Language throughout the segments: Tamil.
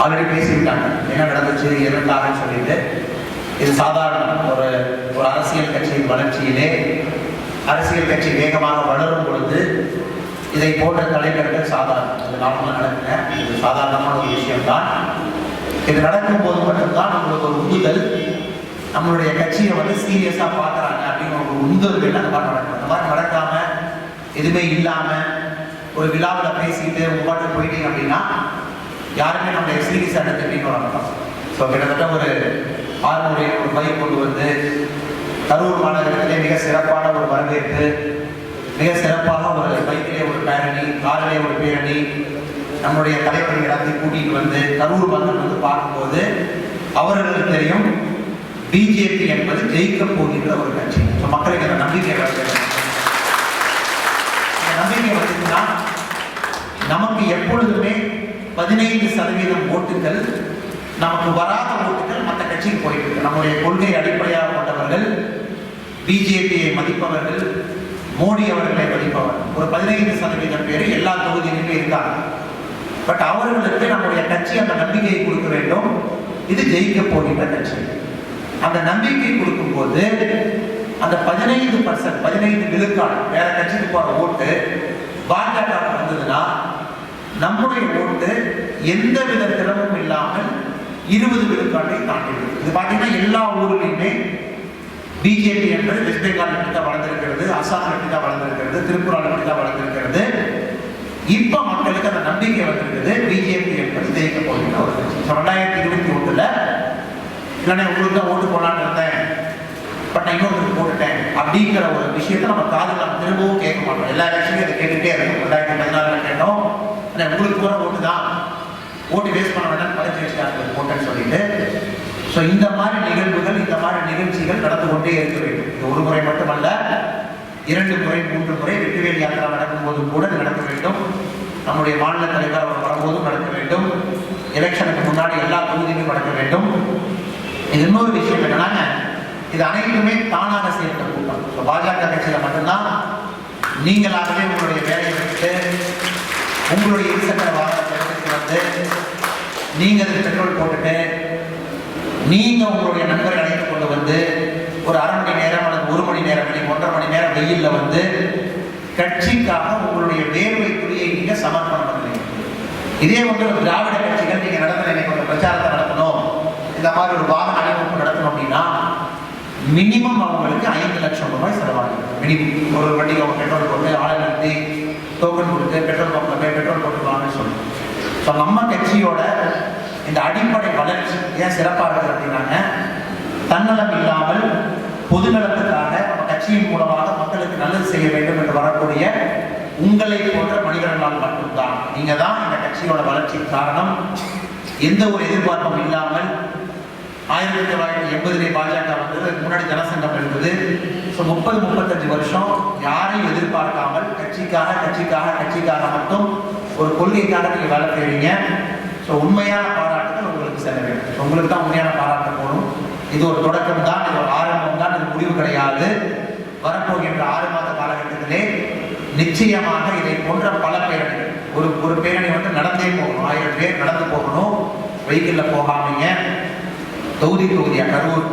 ஆல்ரெடி பேசிவிட்டாங்க என்ன நடந்துச்சு எதற்காகன்னு சொல்லிட்டு. இது சாதாரண ஒரு அரசியல் கட்சியின் வளர்ச்சியிலே அரசியல் கட்சி வேகமாக வளரும் பொழுது இதை போன்ற தலைவர்கள் சாதாரணம், இது நார்மலாக நடக்குங்க. இது சாதாரணமான ஒரு விஷயம்தான். இது நடக்கும் போது மட்டும்தான் நம்மளுக்கு ஒரு உந்துதல், நம்மளுடைய கட்சியை வந்து சீரியஸாக பார்க்குறாங்க அப்படின்னு ஒரு உந்துதல் வேணும். அந்த மாதிரி நடக்கும். அந்த மாதிரி நடக்காம எதுவுமே இல்லாமல் ஒரு விழாவில் பேசிட்டு உங்க பாட்டு போயிட்டீங்க அப்படின்னா யாருமே நம்மளுடைய சீரியஸாக எடுத்துக்கிட்டீங்கன்னு ஒரு அர்த்தம். ஸோ கிட்டத்தட்ட ஒரு 600 ஒரு பைக் கொண்டு வந்து கரூர் மாநகரத்திலே மிக சிறப்பான ஒரு வரவேற்பு, மிக சிறப்பாக ஒரு பைக்கிலே ஒரு பேரணி, காரிலே ஒரு பேரணி, நம்முடைய தலைவர்கள் எல்லாத்தையும் கூட்டிகிட்டு வந்து கரூர் மக்கள் வந்து பார்க்கும்போது அவர்களுக்கு தெரியும் பிஜேபி என்பது ஜெயிக்க போகின்ற ஒரு கட்சி. ஸோ மக்களுக்கு அந்த நம்பிக்கை வருது. இந்த நம்பிக்கை வந்துச்சுன்னா நமக்கு எப்பொழுதுமே 15% ஓட்டுகள், நமக்கு வராத ஓட்டுகள் மற்ற கட்சிக்கு போயிட்டு இருக்கு. நம்முடைய கொள்கை அடிப்படையாக கொண்டவர்கள், பிஜேபியை மதிப்பவர்கள், மோடி அவர்களை மதிப்பவர்கள் ஒரு 15% பேர் எல்லா தொகுதியிலுமே இருக்காங்க. பட் அவர்களுக்கு நம்முடைய கட்சி அந்த நம்பிக்கையை கொடுக்க வேண்டும், இது ஜெயிக்க போகின்ற கட்சி. அந்த நம்பிக்கை கொடுக்கும் போது அந்த 15% விழுக்காடு வேற கட்சிக்கு போற ஓட்டு பாஜக வந்ததுன்னா நம்முடைய ஓட்டு எந்த வித திறமும் இல்லாமல் 20 விழுக்காட்டை தாண்டிடும். இது பார்த்தீங்கன்னா எல்லா ஊர்லையுமே பிஜேபி என்பது வெஸ்ட் பெங்கால் தான் வளர்ந்திருக்கிறது, அசாம் தான் வளர்ந்திருக்கிறது, திரிபுராவில் தான் வளர்ந்திருக்கிறது. இப்ப மக்களுக்கு அந்த நம்பிக்கை வந்திருக்கிறது பிஜேபி என்பது ஜெயிக்க போகின்ற ஒரு கட்சி. 2021 இல்லைன்னா உங்களுக்கு தான் ஓட்டு போடலான்னு இருந்தேன், பட் நான் இன்னொரு போட்டுட்டேன் அப்படிங்கிற ஒரு விஷயத்தை நம்ம காதில் நம்ம திரும்பவும் கேட்க மாட்டோம். எல்லா கட்சியும் அதை கேட்டுகிட்டே இருக்கும். 2014 கேட்டோம், உங்களுக்கு போற ஓட்டு தான், ஓட்டு வேஸ்ட் பண்ண வேண்டாம், பறிச்சு வச்சுட்டாங்க போட்டேன்னு சொல்லிட்டு. ஸோ இந்த மாதிரி நிகழ்வுகள், இந்த மாதிரி நிகழ்ச்சிகள் நடந்து கொண்டே இருக்க வேண்டும். இது ஒரு முறை மட்டுமல்ல, 2 முறை 3 முறை வெற்றிவேல் யாத்திரா நடக்கும் போது கூட நடக்க வேண்டும். நம்முடைய மாநில தலைவர் அவர் வரும்போதும் நடக்க வேண்டும். எலெக்ஷனுக்கு முன்னாடி எல்லா தொகுதியிலும் நடக்க வேண்டும். இது இன்னொரு விஷயம் என்னன்னா, இது அனைத்துமே தானாக சேர்ந்த கூட்டம். ஸோ பாஜக கட்சியில் மட்டும்தான் நீங்களாகவே உங்களுடைய வேலையை விட்டு உங்களுடைய இருசக்கர வாகனத்தை வந்து நீங்க அதுக்கு பெட்ரோல் போட்டுட்டு நீங்க உங்களுடைய நண்பரை அழைத்து கொண்டு வந்து ஒரு 1/2 மணி நேரம் அல்லது 1 மணி நேரம் 1.5 மணி நேரம் வெயில்ல வந்து கட்சிக்காக உங்களுடைய வேர்வை துளியை நீங்க சமர்ப்பணம் பண்ணுவீங்க. இதே வந்து ஒரு திராவிட கட்சிகள் நீங்க நடத்த பிரச்சாரத்தை நடத்தணும், இந்த மாதிரி ஒரு வாகன அணிவகுப்பு நடத்தணும் அப்படின்னா மினிமம் அவங்களுக்கு 5 லட்சம் ரூபாய் செலவாகும். மினிமம் ஒரு வண்டிக்கு அவங்க பெட்ரோல் போட்டு ஆளை நிறுத்தி டோக்கன் கொடுத்து பெட்ரோல் பம்பில் போய் பெட்ரோல் போட்டுக்கலாம்னு சொல்லணும். ஸோ நம்ம கட்சியோட இந்த அடிப்படை வளர்ச்சி ஏன் சிறப்பாக இருக்குது அப்படின்னாங்க, தன்னலம் இல்லாமல் பொதுநலத்துக்காக நம்ம கட்சியின் மூலமாக மக்களுக்கு நல்லது செய்ய வேண்டும் என்று வரக்கூடிய உங்களை போன்ற மனிதர்களால் மட்டும்தான். நீங்க தான் இந்த கட்சியோட வளர்ச்சிக்கு காரணம். எந்த ஒரு எதிர்பார்ப்பும் இல்லாமல் 1980 பாஜக வந்தது, முன்னாடி ஜனசங்கம் இருந்தது. ஸோ 30-35 வருஷம் யாரையும் எதிர்பார்க்காமல் கட்சிக்காக மட்டும் ஒரு கொள்கைக்காக நீங்கள் வேலை செய்வீங்க. ஸோ உண்மையான பாராட்டுகள் உங்களுக்கு செல்ல வேண்டும். ஸோ உங்களுக்கு தான் உண்மையான பாராட்டு போகணும். இது ஒரு தொடக்கம் தான், இது ஒரு ஆரம்பம் தான், இது முடிவு கிடையாது. வரப்போகின்ற 6 மாத காலகட்டத்திலே நிச்சயமாக இதை போன்ற பல பேரணிகள், ஒரு பேரணி வந்து நடந்தே போகணும், 1000 பேர் நடந்து போகணும், வெஹிக்கிளில் போகாமீங்க. தொகுதியாக கரூர்,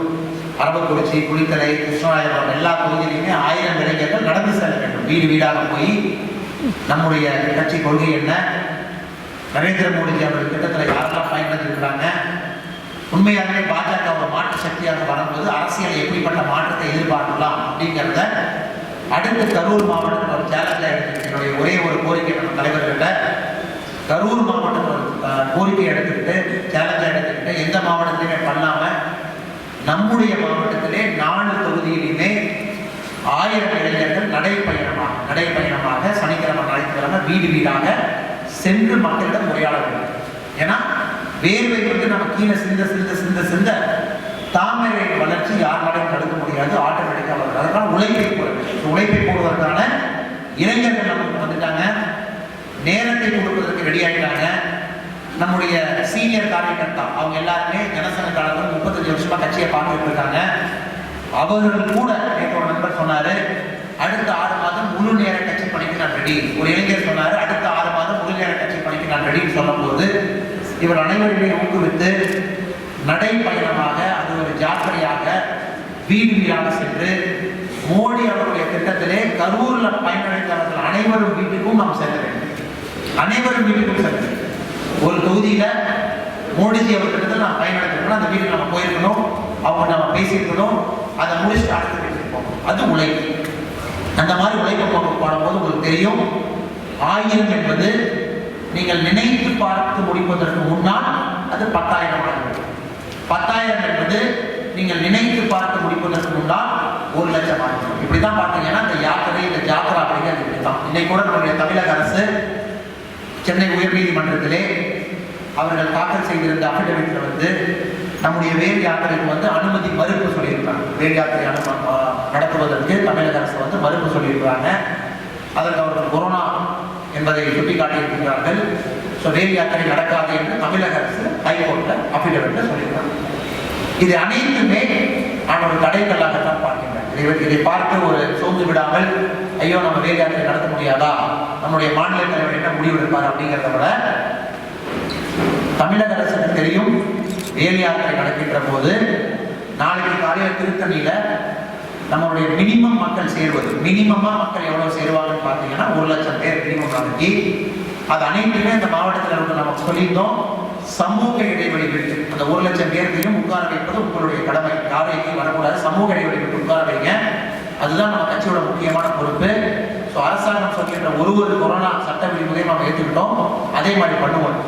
அரவக்குறிச்சி, குளித்தலை, கிருஷ்ணராயபுரம் எல்லா தொகுதியிலுமே 1000 இளைஞர்கள் நடந்து செல்ல வேண்டும். வீடு வீடாக போய் நம்முடைய கட்சி கொள்கை என்ன, நரேந்திர மோடிஜி அவர்கள் திட்டத்தில் யாரெல்லாம் பயன்படுத்திருக்கிறாங்க, உண்மையாகவே பாஜக ஒரு மாற்று சக்தியாக வரும்போது அரசியல் எப்படிப்பட்ட மாற்றத்தை எதிர்பார்க்கலாம் அப்படிங்கிறத அடுத்து கரூர் மாவட்டத்தில் ஒரு சேலஞ்சாக எடுத்துக்கிட்டு என்னுடைய ஒரே ஒரு கோரிக்கை நம்ம தலைவர்கிட்ட, கரூர் மாவட்டம் ஒரு கோரிக்கை எடுத்துக்கிட்டு சேலஞ்சாக எடுத்துக்கிட்டு எந்த மாவட்டத்திலுமே பண்ணாம நம்முடைய மாவட்டத்திலே 4 தொகுதியிலுமே 1000 இளைஞர்கள் நடைப்பயணமாக சனிக்கிழமை ஞாயிற்றுக்கிழமை வீடு வீடாக சென்று மக்களிடம் உரையாட வேண்டும். ஏன்னா வேர்வை வந்து நம்ம கீழே சிந்த தாமரை வளர்ச்சி யாராலையும் தடுக்க முடியாது, ஆட்டோமேட்டிக்காக வருது. அதனால உழைப்பை போடுவதற்கான இளைஞர்கள் நமக்கு வந்துட்டாங்க, நேரத்தை கொடுப்பதற்கு ரெடி ஆகிட்டாங்க. நம்முடைய சீனியர் காரியகர்த்தா அவங்க எல்லாருமே ஜனசங்க காலத்தில் 35 வருஷமா கட்சியை பார்த்துட்டு இருக்காங்க. அவர்கள் கூட நேற்று ஒரு நண்பர் சொன்னாரு, அடுத்த 6 மாதம் முழு நேர கட்சி பணிக்கு நான் ரெடி. ஒரு இளைஞர் சொன்னாரு, அடுத்த 6 மாதம் முழு நேர கட்சி பணிக்கு நான் ரெடின்னு சொல்லும் போது இவர் அனைவருமே ஊக்குவித்து நடைப்பயணமாக அது ஒரு ஜாத்திரையாக வீடு வீடாக சென்று மோடி அவருடைய திட்டத்திலே கரூர்ல பயனடைந்தவர்கள் அனைவரும் வீட்டுக்கும் நாம் செல்ல வேண்டும். அனைவரும் வீட்டுக்கும் செல்ல வேண்டும். ஒரு தொகுதியில மோடிஜி அவர் திட்டத்தில் நாம் பயனடைந்திருக்கணும், அந்த வீட்டுக்கு நம்ம போயிருக்கணும், அவங்க நம்ம பேசியிருக்கணும், அதை முடிச்சுட்டு அடுத்த வீட்டுக்கு போகணும். அது உழைப்பு. அந்த மாதிரி உழைப்பு போடும்போது உங்களுக்கு தெரியும், 1000 என்பது நீங்கள் நினைத்து பார்த்து முடிப்பதற்கு முன்னால் அது 10,000 ஆகிறது. 10,000 என்பது நீங்கள் நினைத்து பார்த்து முடிப்பதற்கு முன்னால் 1,00,000 ஆகிறது. இப்படிதான் பார்த்தீங்கன்னா இந்த யாத்திரை, இந்த ஜாத்திரா அப்படிங்கிறது இப்படித்தான். இன்னைக்கு கூட நம்முடைய தமிழக அரசு சென்னை உயர்நீதிமன்றத்திலே அவர்கள் தாக்கல் செய்திருந்த அபிடவிட்ல வந்து நம்முடைய வேல் யாத்திரைக்கு அனுமதி மறுப்பு சொல்லியிருக்காங்க. வேல் யாத்திரை நடத்துவதற்கு தமிழக அரசு மறுப்பு சொல்லியிருக்கிறாங்க. அதற்கு அவர்கள் கொரோனா என்பதை சுட்டிக்காட்டியிருக்கிறார்கள். ஸோ வேல் யாத்திரை நடக்காது என்று தமிழக அரசு ஹைகோர்ட்ல அபிடவிட்ல சொல்லியிருக்காங்க. இது அனைத்துமே நான் ஒரு தடைக்கல்லாகத்தான் பார்க்கின்றேன். இதை பார்த்து ஒரு சோர்ந்து விடாமல், ஐயோ நம்ம வேல் யாத்திரை நடத்த முடியாதா, நம்முடைய மாநில தலைவர் என்ன முடிவு எடுப்பார் அப்படிங்கிறத விட, தமிழக அரசுக்கு தெரியும் வேல் யாத்திரை நடக்கின்ற போது நாளைக்கு காலையில் திருத்தணியில நம்மளுடைய மினிமம் மக்கள் சேர்வது, மினிமமா மக்கள் எவ்வளவு சேருவாங்கன்னு பார்த்தீங்கன்னா 1,00,000 பேர் மினிமம் நாளைக்கு. அது அனைத்துமே இந்த மாவட்டத்தில் நம்ம சொல்லியிருந்தோம். சமூக இடைவெளி விட்டு அந்த 1,00,000 பேருக்கையும் உட்கார வைப்பது உங்களுடைய கடமை. யாரும் எங்கேயும் வரக்கூடாது, சமூக இடைவெளி விட்டு உட்கார வைங்க. அதுதான் நம்ம கட்சியோட முக்கியமான பொறுப்பு. ஸோ அரசாங்கம் சொல்கின்ற ஒரு கொரோனா சட்ட விதிமுறையை நம்ம ஏற்றுக்கிட்டோம், அதே மாதிரி பண்ணுவோம்.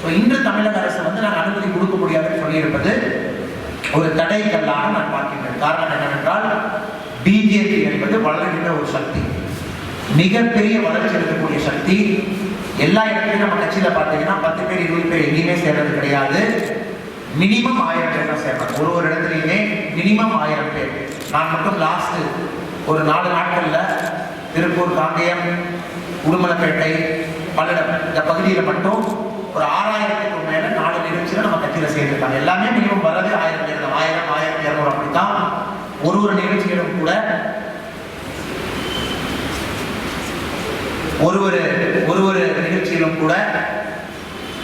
ஸோ இன்று தமிழக அரசு நாங்கள் அனுமதி கொடுக்க முடியாதுன்னு சொல்லியிருப்பது ஒரு தடைக்கல்லாக நான் பார்க்கின்றேன். காரணம் என்னவென்றால், பிஜேபி என்பது வளர்கின்ற ஒரு சக்தி, மிகப்பெரிய வளர்ச்சி இருக்கக்கூடிய சக்தி. எல்லா இடத்துலையும் நம்ம கட்சியில பார்த்தீங்கன்னா 10 பேர் 20 பேர் எங்கேயுமே சேர்றது கிடையாது. மினிமம் 1000 பேர் தான் சேர்றாங்க. ஒரு இடத்துலையுமே மினிமம் 1000 பேர். நான் மட்டும் லாஸ்ட் ஒரு 4 நாட்கள்ல திருப்பூர், காங்கேயம், உடுமலைப்பேட்டை, பல்லடம் இந்த பகுதியில் மட்டும் ஒரு 6000க்கு மேல 4 நிகழ்ச்சியில நம்ம கட்சியில சேர்ந்துருக்காங்க. எல்லாமே மினிமம் வரது 1000 பேர் தான். 1000, 1200 அப்படித்தான். ஒரு நிகழ்ச்சியிலும் கூட ஒரு நிகழ்ச்சியிலும் கூட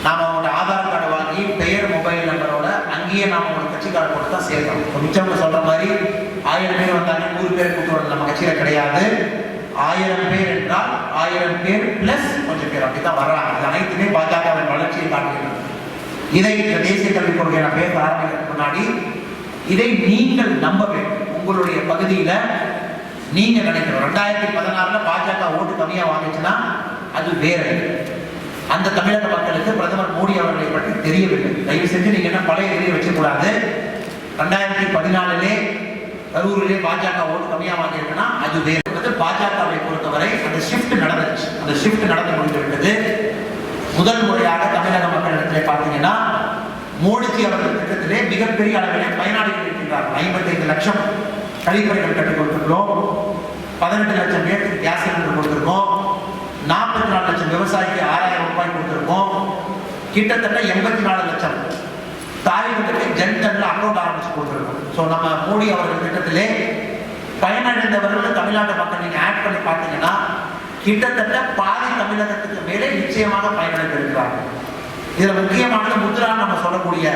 நாம அவங்களோட ஆதார் கார்டு வாங்கி பெயர், மொபைல் நம்பரோட அங்கேயே நாம ஒரு கட்சி கார்டு போட்டு தான் சேர்க்கணும். மிச்சவங்க சொல்ற மாதிரி 1000 பேர் வந்தாங்க 100 பேர் கூட்டு நம்ம கட்சியில கிடையாது. 1000 பேர் என்றால் 1000 பேர் பிளஸ் கொஞ்சம் பேர் அப்படித்தான் வர்றாங்க. இது அனைத்துமே பாஜகவின் வளர்ச்சியை காட்டுகிறது. இதை இந்த தேசிய கல்விக் கொள்கையை நான் பேச ஆரம்பிக்கிறதுக்கு முன்னாடி இதை நீங்கள் நம்ப வேண்டும். உங்களுடைய பகுதியில நீங்க நினைக்கிறோம் 2016 பாஜக ஓட்டு கம்மியா வாங்கிச்சுன்னா அது வேற. அந்த தமிழக மக்களுக்கு பிரதமர் மோடி அவர்களை பற்றி தெரியவில்லை. தயவு செஞ்சு நீங்க என்ன பழைய எதிரியை வச்சுக்கூடாது. 2014 கரூரிலே பாஜக ஓட்டு கம்மியா வாங்கியிருக்குன்னா அது வேற. பாஜகவை பொறுத்தவரை அந்த ஷிஃப்ட் நடந்துச்சு. அந்த ஷிஃப்ட் நடந்து முடிந்துவிட்டது. முதல் முறையாக தமிழக மக்களிடத்திலே பார்த்தீங்கன்னா மோடிஜி அவர்கள் திட்டத்திலே மிகப்பெரிய அளவிலே பயனாளிகள் இருக்கின்றார்கள். 55 லட்சம் கழிப்பறைகள் கட்டிக் கொடுத்திருக்கிறோம். 18 லட்சம் பேருக்கு கேஸ் சிலிண்டர் கொடுத்திருக்கோம். 44 லட்சம் விவசாயிக்கு 6000 ரூபாய் கொடுத்திருக்கோம். கிட்டத்தட்ட 84 லட்சம் தாய்களுக்கு ஜன்தன்ல அக்கௌண்ட் ஆரம்பிச்சு கொடுத்திருக்கோம். ஸோ நம்ம மோடி அவர்கள் திட்டத்திலே பயனடைந்தவர்கள் தமிழ்நாட்டு மக்கள் நீங்க ஆட் பண்ணி பார்த்தீங்கன்னா கிட்டத்தட்ட பாதி தமிழகத்துக்கு மேலே நிச்சயமாக பயனடைந்திருக்கிறார்கள். இதுல முக்கியமானது முத்ரா நம்ம சொல்லக்கூடிய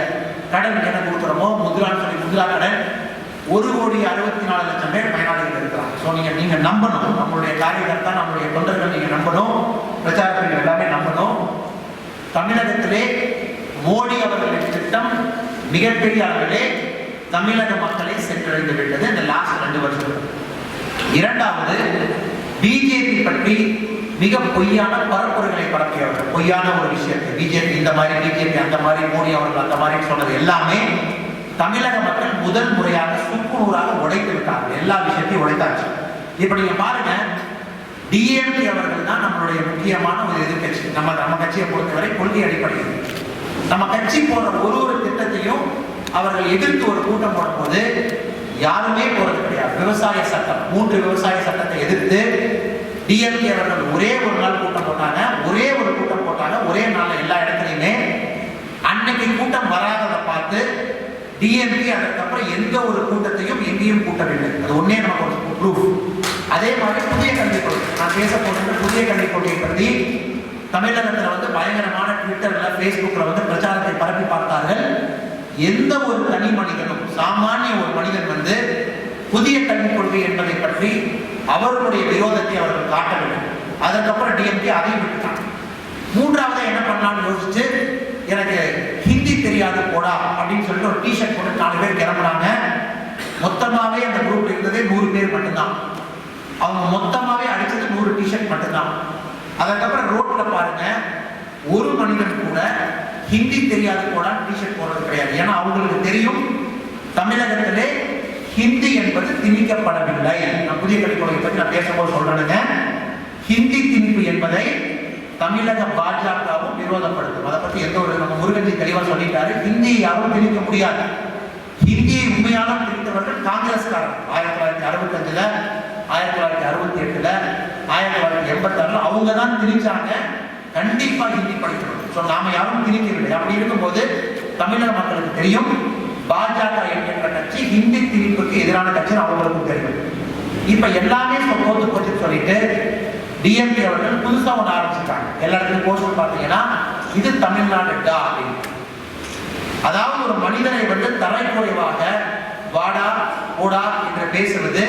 கடன் என்ன கொடுக்குறோமோ முத்ரான்னு சொல்லி முத்ரா கடன் 1,64,00,000 பேர் பயனாளிகள் இருக்கிறாங்க. ஸோ நீங்க நம்பணும், நம்மளுடைய காரியகர்த்தா நம்மளுடைய தொண்டர்கள் நீங்க நம்பணும், பிரச்சாரங்கள் எல்லாமே நம்பணும். தமிழகத்திலே மோடி அவர்களின் திட்டம் மிகப்பெரிய அளவிலே தமிழக மக்களை சென்றடைந்து விட்டது இந்த லாஸ்ட் 2 வருஷம். இரண்டாவது, பிஜேபி பற்றி மிக பொய்யான பரப்புரைகளை பரப்பியவர்கள். பொய்யான ஒரு விஷயத்தை பிஜேபி இந்த மாதிரி, பிஜேபி அந்த மாதிரி, மோடி அவர்கள் அந்த மாதிரி சொன்னது எல்லாமே தமிழக மக்கள் முதல் முறையாக சுக்குநூறாக உடைத்து விட்டார்கள். எல்லா விஷயத்தையும் உடைத்தாச்சு. இப்ப நீங்க பாருங்க, டிஎம்கே அவர்கள் தான் நம்மளுடைய முக்கியமான ஒரு எதிர்கட்சி. நம்ம கட்சியை பொறுத்தவரை கொள்கை அடிப்படையில் நம்ம கட்சி போன்ற ஒரு திட்டத்தையும் அவர்கள் எதிர்த்து ஒரு கூட்டம் போடும்போது யாருமே போறது கிடையாது. விவசாய சட்டம், 3 விவசாய சட்டத்தை எதிர்த்து டிஎம்கே அவர்கள் ஒரே ஒரு நாள் கூட்டம் போட்டாங்க. ஒரே நாள் எல்லா இடத்துலையுமே. அன்னைக்கு கூட்டம் வராததை பார்த்து டிஎம்கே அதற்கப்புறம் எந்த ஒரு கூட்டத்தையும் எங்கேயும் கூட்டவில்லை. அது ஒன்னே நமக்கு ஒரு ப்ரூஃப். அதே மாதிரி புதிய கல்விக் கொள்கை, நான் பேச போகிற புதிய கல்விக் கொள்கையை பற்றி தமிழகத்தில் வந்து பயங்கரமான ட்விட்டர்ல ஃபேஸ்புக்ல வந்து பிரச்சாரத்தை பரப்பி பார்த்தார்கள். எந்த ஒரு தனி மனிதனும், சாமானிய ஒரு மனிதன் வந்து புதிய கல்விக் கொள்கை என்பதை பற்றி அவர்களுடைய விரோதத்தை அவர்கள் காட்டவில்லை. அதுக்கப்புறம் டிஎம்கே அதையும் விட்டுட்டாங்க. மூன்றாவது என்ன பண்ணலாம்னு யோசிச்சு, எனக்கு ஹிந்தி தெரியாது போடா அப்படின்னு சொல்லிட்டு ஒரு டிஷர்ட் போட்டு 4 பேர் கிளம்புறாங்க. மொத்தமாவே அந்த குரூப் இருந்ததே 100 பேர் மட்டும்தான். அவங்க மொத்தமாவே அடிச்சது 100 டிஷர்ட் மட்டும்தான். அதுக்கப்புறம் ரோட்ல பாருங்க, ஒரு மனிதன் கூட ஹிந்தி தெரியாது போடா டிஷர்ட் போடுறது கிடையாது. ஏன்னா அவங்களுக்கு தெரியும் தமிழகத்திலே ஹிந்தி என்பது திணிக்கப்படவில்லை. நான் புதிய கல்விக் கொள்கை பற்றி நான் பேசும்போது சொல்றேனுங்க, ஹிந்தி திணிப்பு என்பதை தமிழக பாஜகவும் விரோதப்படுத்தும். அதை பத்தி எந்த ஒரு நம்ம முருகன்ஜி தெளிவா சொல்லிட்டாரு. ஹிந்தியை யாரும் திணிக்க முடியாது. ஹிந்தியை உண்மையாலும் திணித்தவர்கள் காங்கிரஸ்காரர். 1965, 1968, 1986 அவங்க தான் திணிச்சாங்க. கண்டிப்பா ஹிந்தி படிக்கணும். நாம யாரும் திணிக்கவில்லை. அப்படி இருக்கும்போது தமிழக மக்களுக்கு தெரியும் பாஜக என்கின்ற கட்சி ஹிந்தி திணிப்புக்கு எதிரான கட்சி அவங்களுக்கும் தெரியும். இப்ப எல்லாமே போச்சு சொல்லிட்டு டிஎம்கே அவர்கள் புதுசா ஒன்று ஆரம்பிச்சிருக்காங்க. எல்லா இடத்துலையும் போஸ்டர் பார்த்தீங்கன்னா இது தமிழ்நாடு டா அப்படின்னு. அதாவது ஒரு மனிதனை வந்து தரைக்குறைவாக வாடா போடா என்று பேசுவது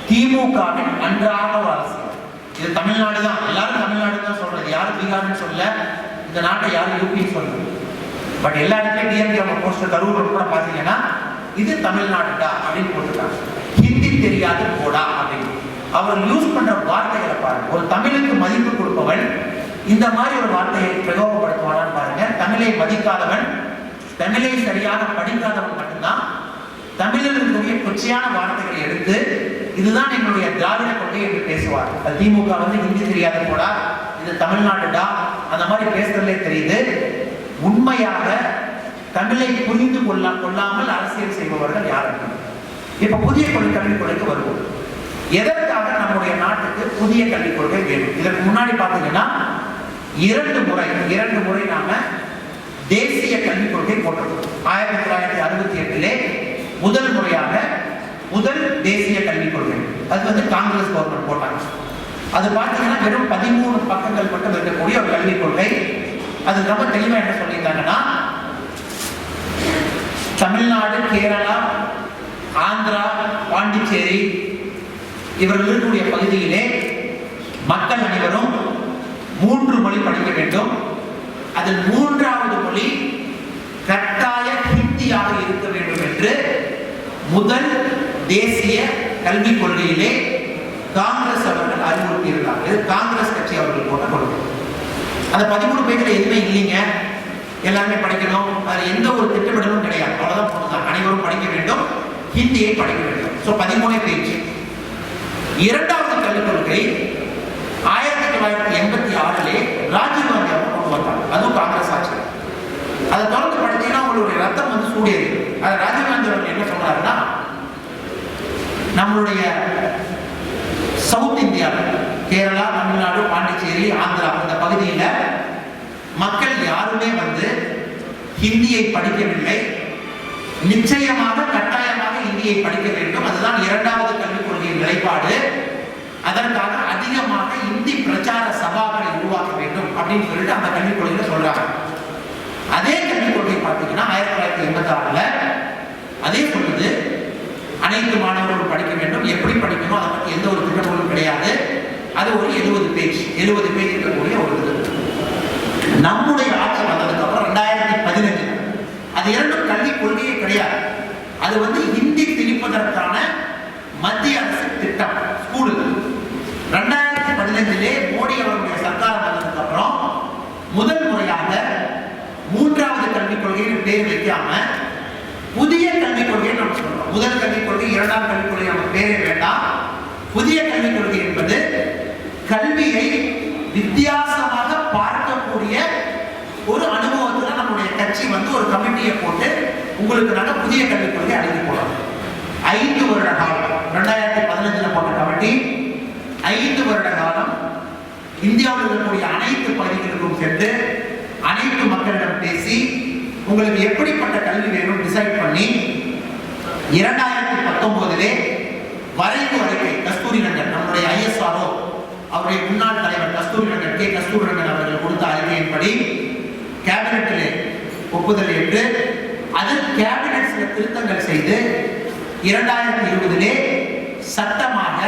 திமுகவின் அன்றாட ஒரு அரசியல். இது தமிழ்நாடு தான், எல்லாரும் தமிழ்நாடு தான் சொல்றது. யாரும் பீகார்னு சொல்ல, இந்த நாட்டை யாரும் யூபின்னு சொல்றது. பட் எல்லா இடத்துலையும் டிஎம்கே அவங்க போஸ்டர் கரூர் கூட பார்த்தீங்கன்னா இது தமிழ்நாடுடா அப்படின்னு போட்டுருக்காங்க. ஹிந்தி தெரியாது போடா அப்படின்னு. அவர் யூஸ் பண்ற வார்த்தைகளை பாருங்க. ஒரு தமிழுக்கு மதிப்பு கொடுப்பவன் இந்த மாதிரி ஒரு வார்த்தையை பிரயோகப்படுத்துவானான்னு பாருங்க. தமிழை மதிக்காதவன், தமிழை சரியாக படிக்காதவன் மட்டும்தான் தமிழில் இருக்கக்கூடிய கொச்சையான வார்த்தைகளை எடுத்து இதுதான் எங்களுடைய திராவிட கொள்கை என்று பேசுவார். திமுக வந்து ஹிந்தி தெரியாத போடா, இது தமிழ்நாடுடா அந்த மாதிரி பேசுறதுலே தெரியுது. உண்மையாக தமிழை புரிந்து கொள்ளாமல் அரசியல் செய்பவர்கள் யாரும். இப்ப புதிய கல்விக் கொள்கைக்கு வருவோம். எதற்காக நம்முடைய நாட்டுக்கு புதிய கல்விக் கொள்கை வேணும்? இதற்கு முன்னாடி பார்த்தீங்கன்னா 2 முறை நாம தேசிய கல்விக் கொள்கை போட்டிருக்கோம். 1968 முதல் முறையாக முதல் தேசிய கல்விக் கொள்கை அது வந்து காங்கிரஸ் கவர்மெண்ட் போட்டாங்க. அது பார்த்தீங்கன்னா வெறும் 13 பக்கங்கள் மட்டும் இருக்கக்கூடிய ஒரு கல்விக் கொள்கை. அது ரொம்ப தெளிவா என்ன சொல்லியிருந்தாங்கன்னா, தமிழ்நாடு, கேரளா, ஆந்திரா, பாண்டிச்சேரி இவர்கள் இருக்கக்கூடிய பகுதியிலே மக்கள் அனைவரும் 3 மொழி படிக்க வேண்டும். அதில் 3வது மொழி கட்டாய ஹிந்தியாக இருக்க வேண்டும் என்று முதல் தேசிய கல்விக் கொள்கையிலே காங்கிரஸ் அவர்கள் அறிவுறுத்தியிருந்தாங்க. இது காங்கிரஸ் கட்சி அவர்கள் போட்ட கொள்கை. அந்த 13 பேஜ்ல எதுவுமே இல்லைங்க, எல்லாருமே படிக்கணும், அதுல எந்த ஒரு திட்டமிடலும் கிடையாது. அவ்வளவுதான் போட்டுதான், அனைவரும் படிக்க வேண்டும், ஹிந்தியை படிக்க வேண்டும். 13 பேஜ். 2வது கல்விக் கொள்கை 1986 ராஜீவ்காந்தி அவங்க கொண்டு வந்தாங்க. அதுவும் காங்கிரஸ் ஆட்சி. அதை தொடர்ந்து படிச்சீங்கன்னா உங்களுடைய ரத்தம் வந்து சூடேறி. அது ராஜீவ்காந்தி அவர்கள் என்ன சொல்றாருன்னா, நம்மளுடைய சவுத் இந்தியாவில் கேரளா, தமிழ்நாடு, பாண்டிச்சேரி, ஆந்திரா இந்த பகுதியில் மக்கள் யாருமே வந்து ஹிந்தியை படிக்கவில்லை. நிச்சயமாக கட்டாயமாக ஹிந்தியை படிக்க வேண்டும். அதுதான் 2வது கல்விக் கொள்கையின் நிலைப்பாடு. அதற்காக அதிகமாக இந்தி பிரச்சார சபாக்களை உருவாக்க வேண்டும் அப்படின்னு சொல்லிட்டு அந்த கல்விக் கொள்கையில சொல்றாங்க. அதே கல்விக் கொள்கை பார்த்தீங்கன்னா 1986 அதே சொல்லுது, அனைத்து மாணவர்களும் படிக்க வேண்டும். எப்படி படிக்கணும் அதை பற்றி எந்த ஒரு திட்டமும் கிடையாது. அது ஒரு 70 பேஜ் இருக்கக்கூடிய ஒரு இது. நம்முடைய ஆட்சி வந்ததுக்கு அப்புறம் 2015 அது 2 கல்விக் கொள்கையே கிடையாது. அது வந்து ஹிந்தி திணிப்பதற்கான மத்திய அரசு திட்டம் ஸ்கூலுக்கு. 2015 மோடி அவருடைய சர்க்கார் வந்ததுக்கு அப்புறம் முதல் முறையாக 3வது கல்விக் கொள்கைன்னு பேர் வைக்காம புதிய கல்விக் கொள்கையை நம்ம சொல்றோம். முதல் கல்விக் கொள்கை, 2வது கல்விக் கொள்கை நம்ம பேரே வேண்டாம். புதிய கல்விக் கொள்கை என்பது கல்வியை வித்தியாசமாக பார்க்கக்கூடிய ஒரு அனுபவத்துல நம்முடைய கட்சி வந்து ஒரு கமிட்டியை போட்டு உங்களுக்கு நாங்கள் புதிய கல்விக் கொள்கை அழைத்து போறோம். 5 வருட காலம் 2015 போட்ட கமிட்டி 5 வருட காலம் இந்தியாவில் இருக்கக்கூடிய அனைத்து பகுதிகளுக்கும் சென்று அனைத்து மக்களிடம் பேசி உங்களுக்கு எப்படிப்பட்ட கல்வி வேணும் டிசைட் பண்ணி 2019 வரைவு அறிக்கை கஸ்தூரி ரங்கன் நம்முடைய ISRO அவர் அவருடைய முன்னாள் தலைவர் கஸ்தூரிரங்கன் கே. கஸ்தூரிரங்கன் அவர்கள் கொடுத்த அறிக்கையின்படி கேபினெட்டிலே ஒப்புதல் ஏற்று அதில் கேபினெட் சில திருத்தங்கள் செய்து 2020 சட்டமாக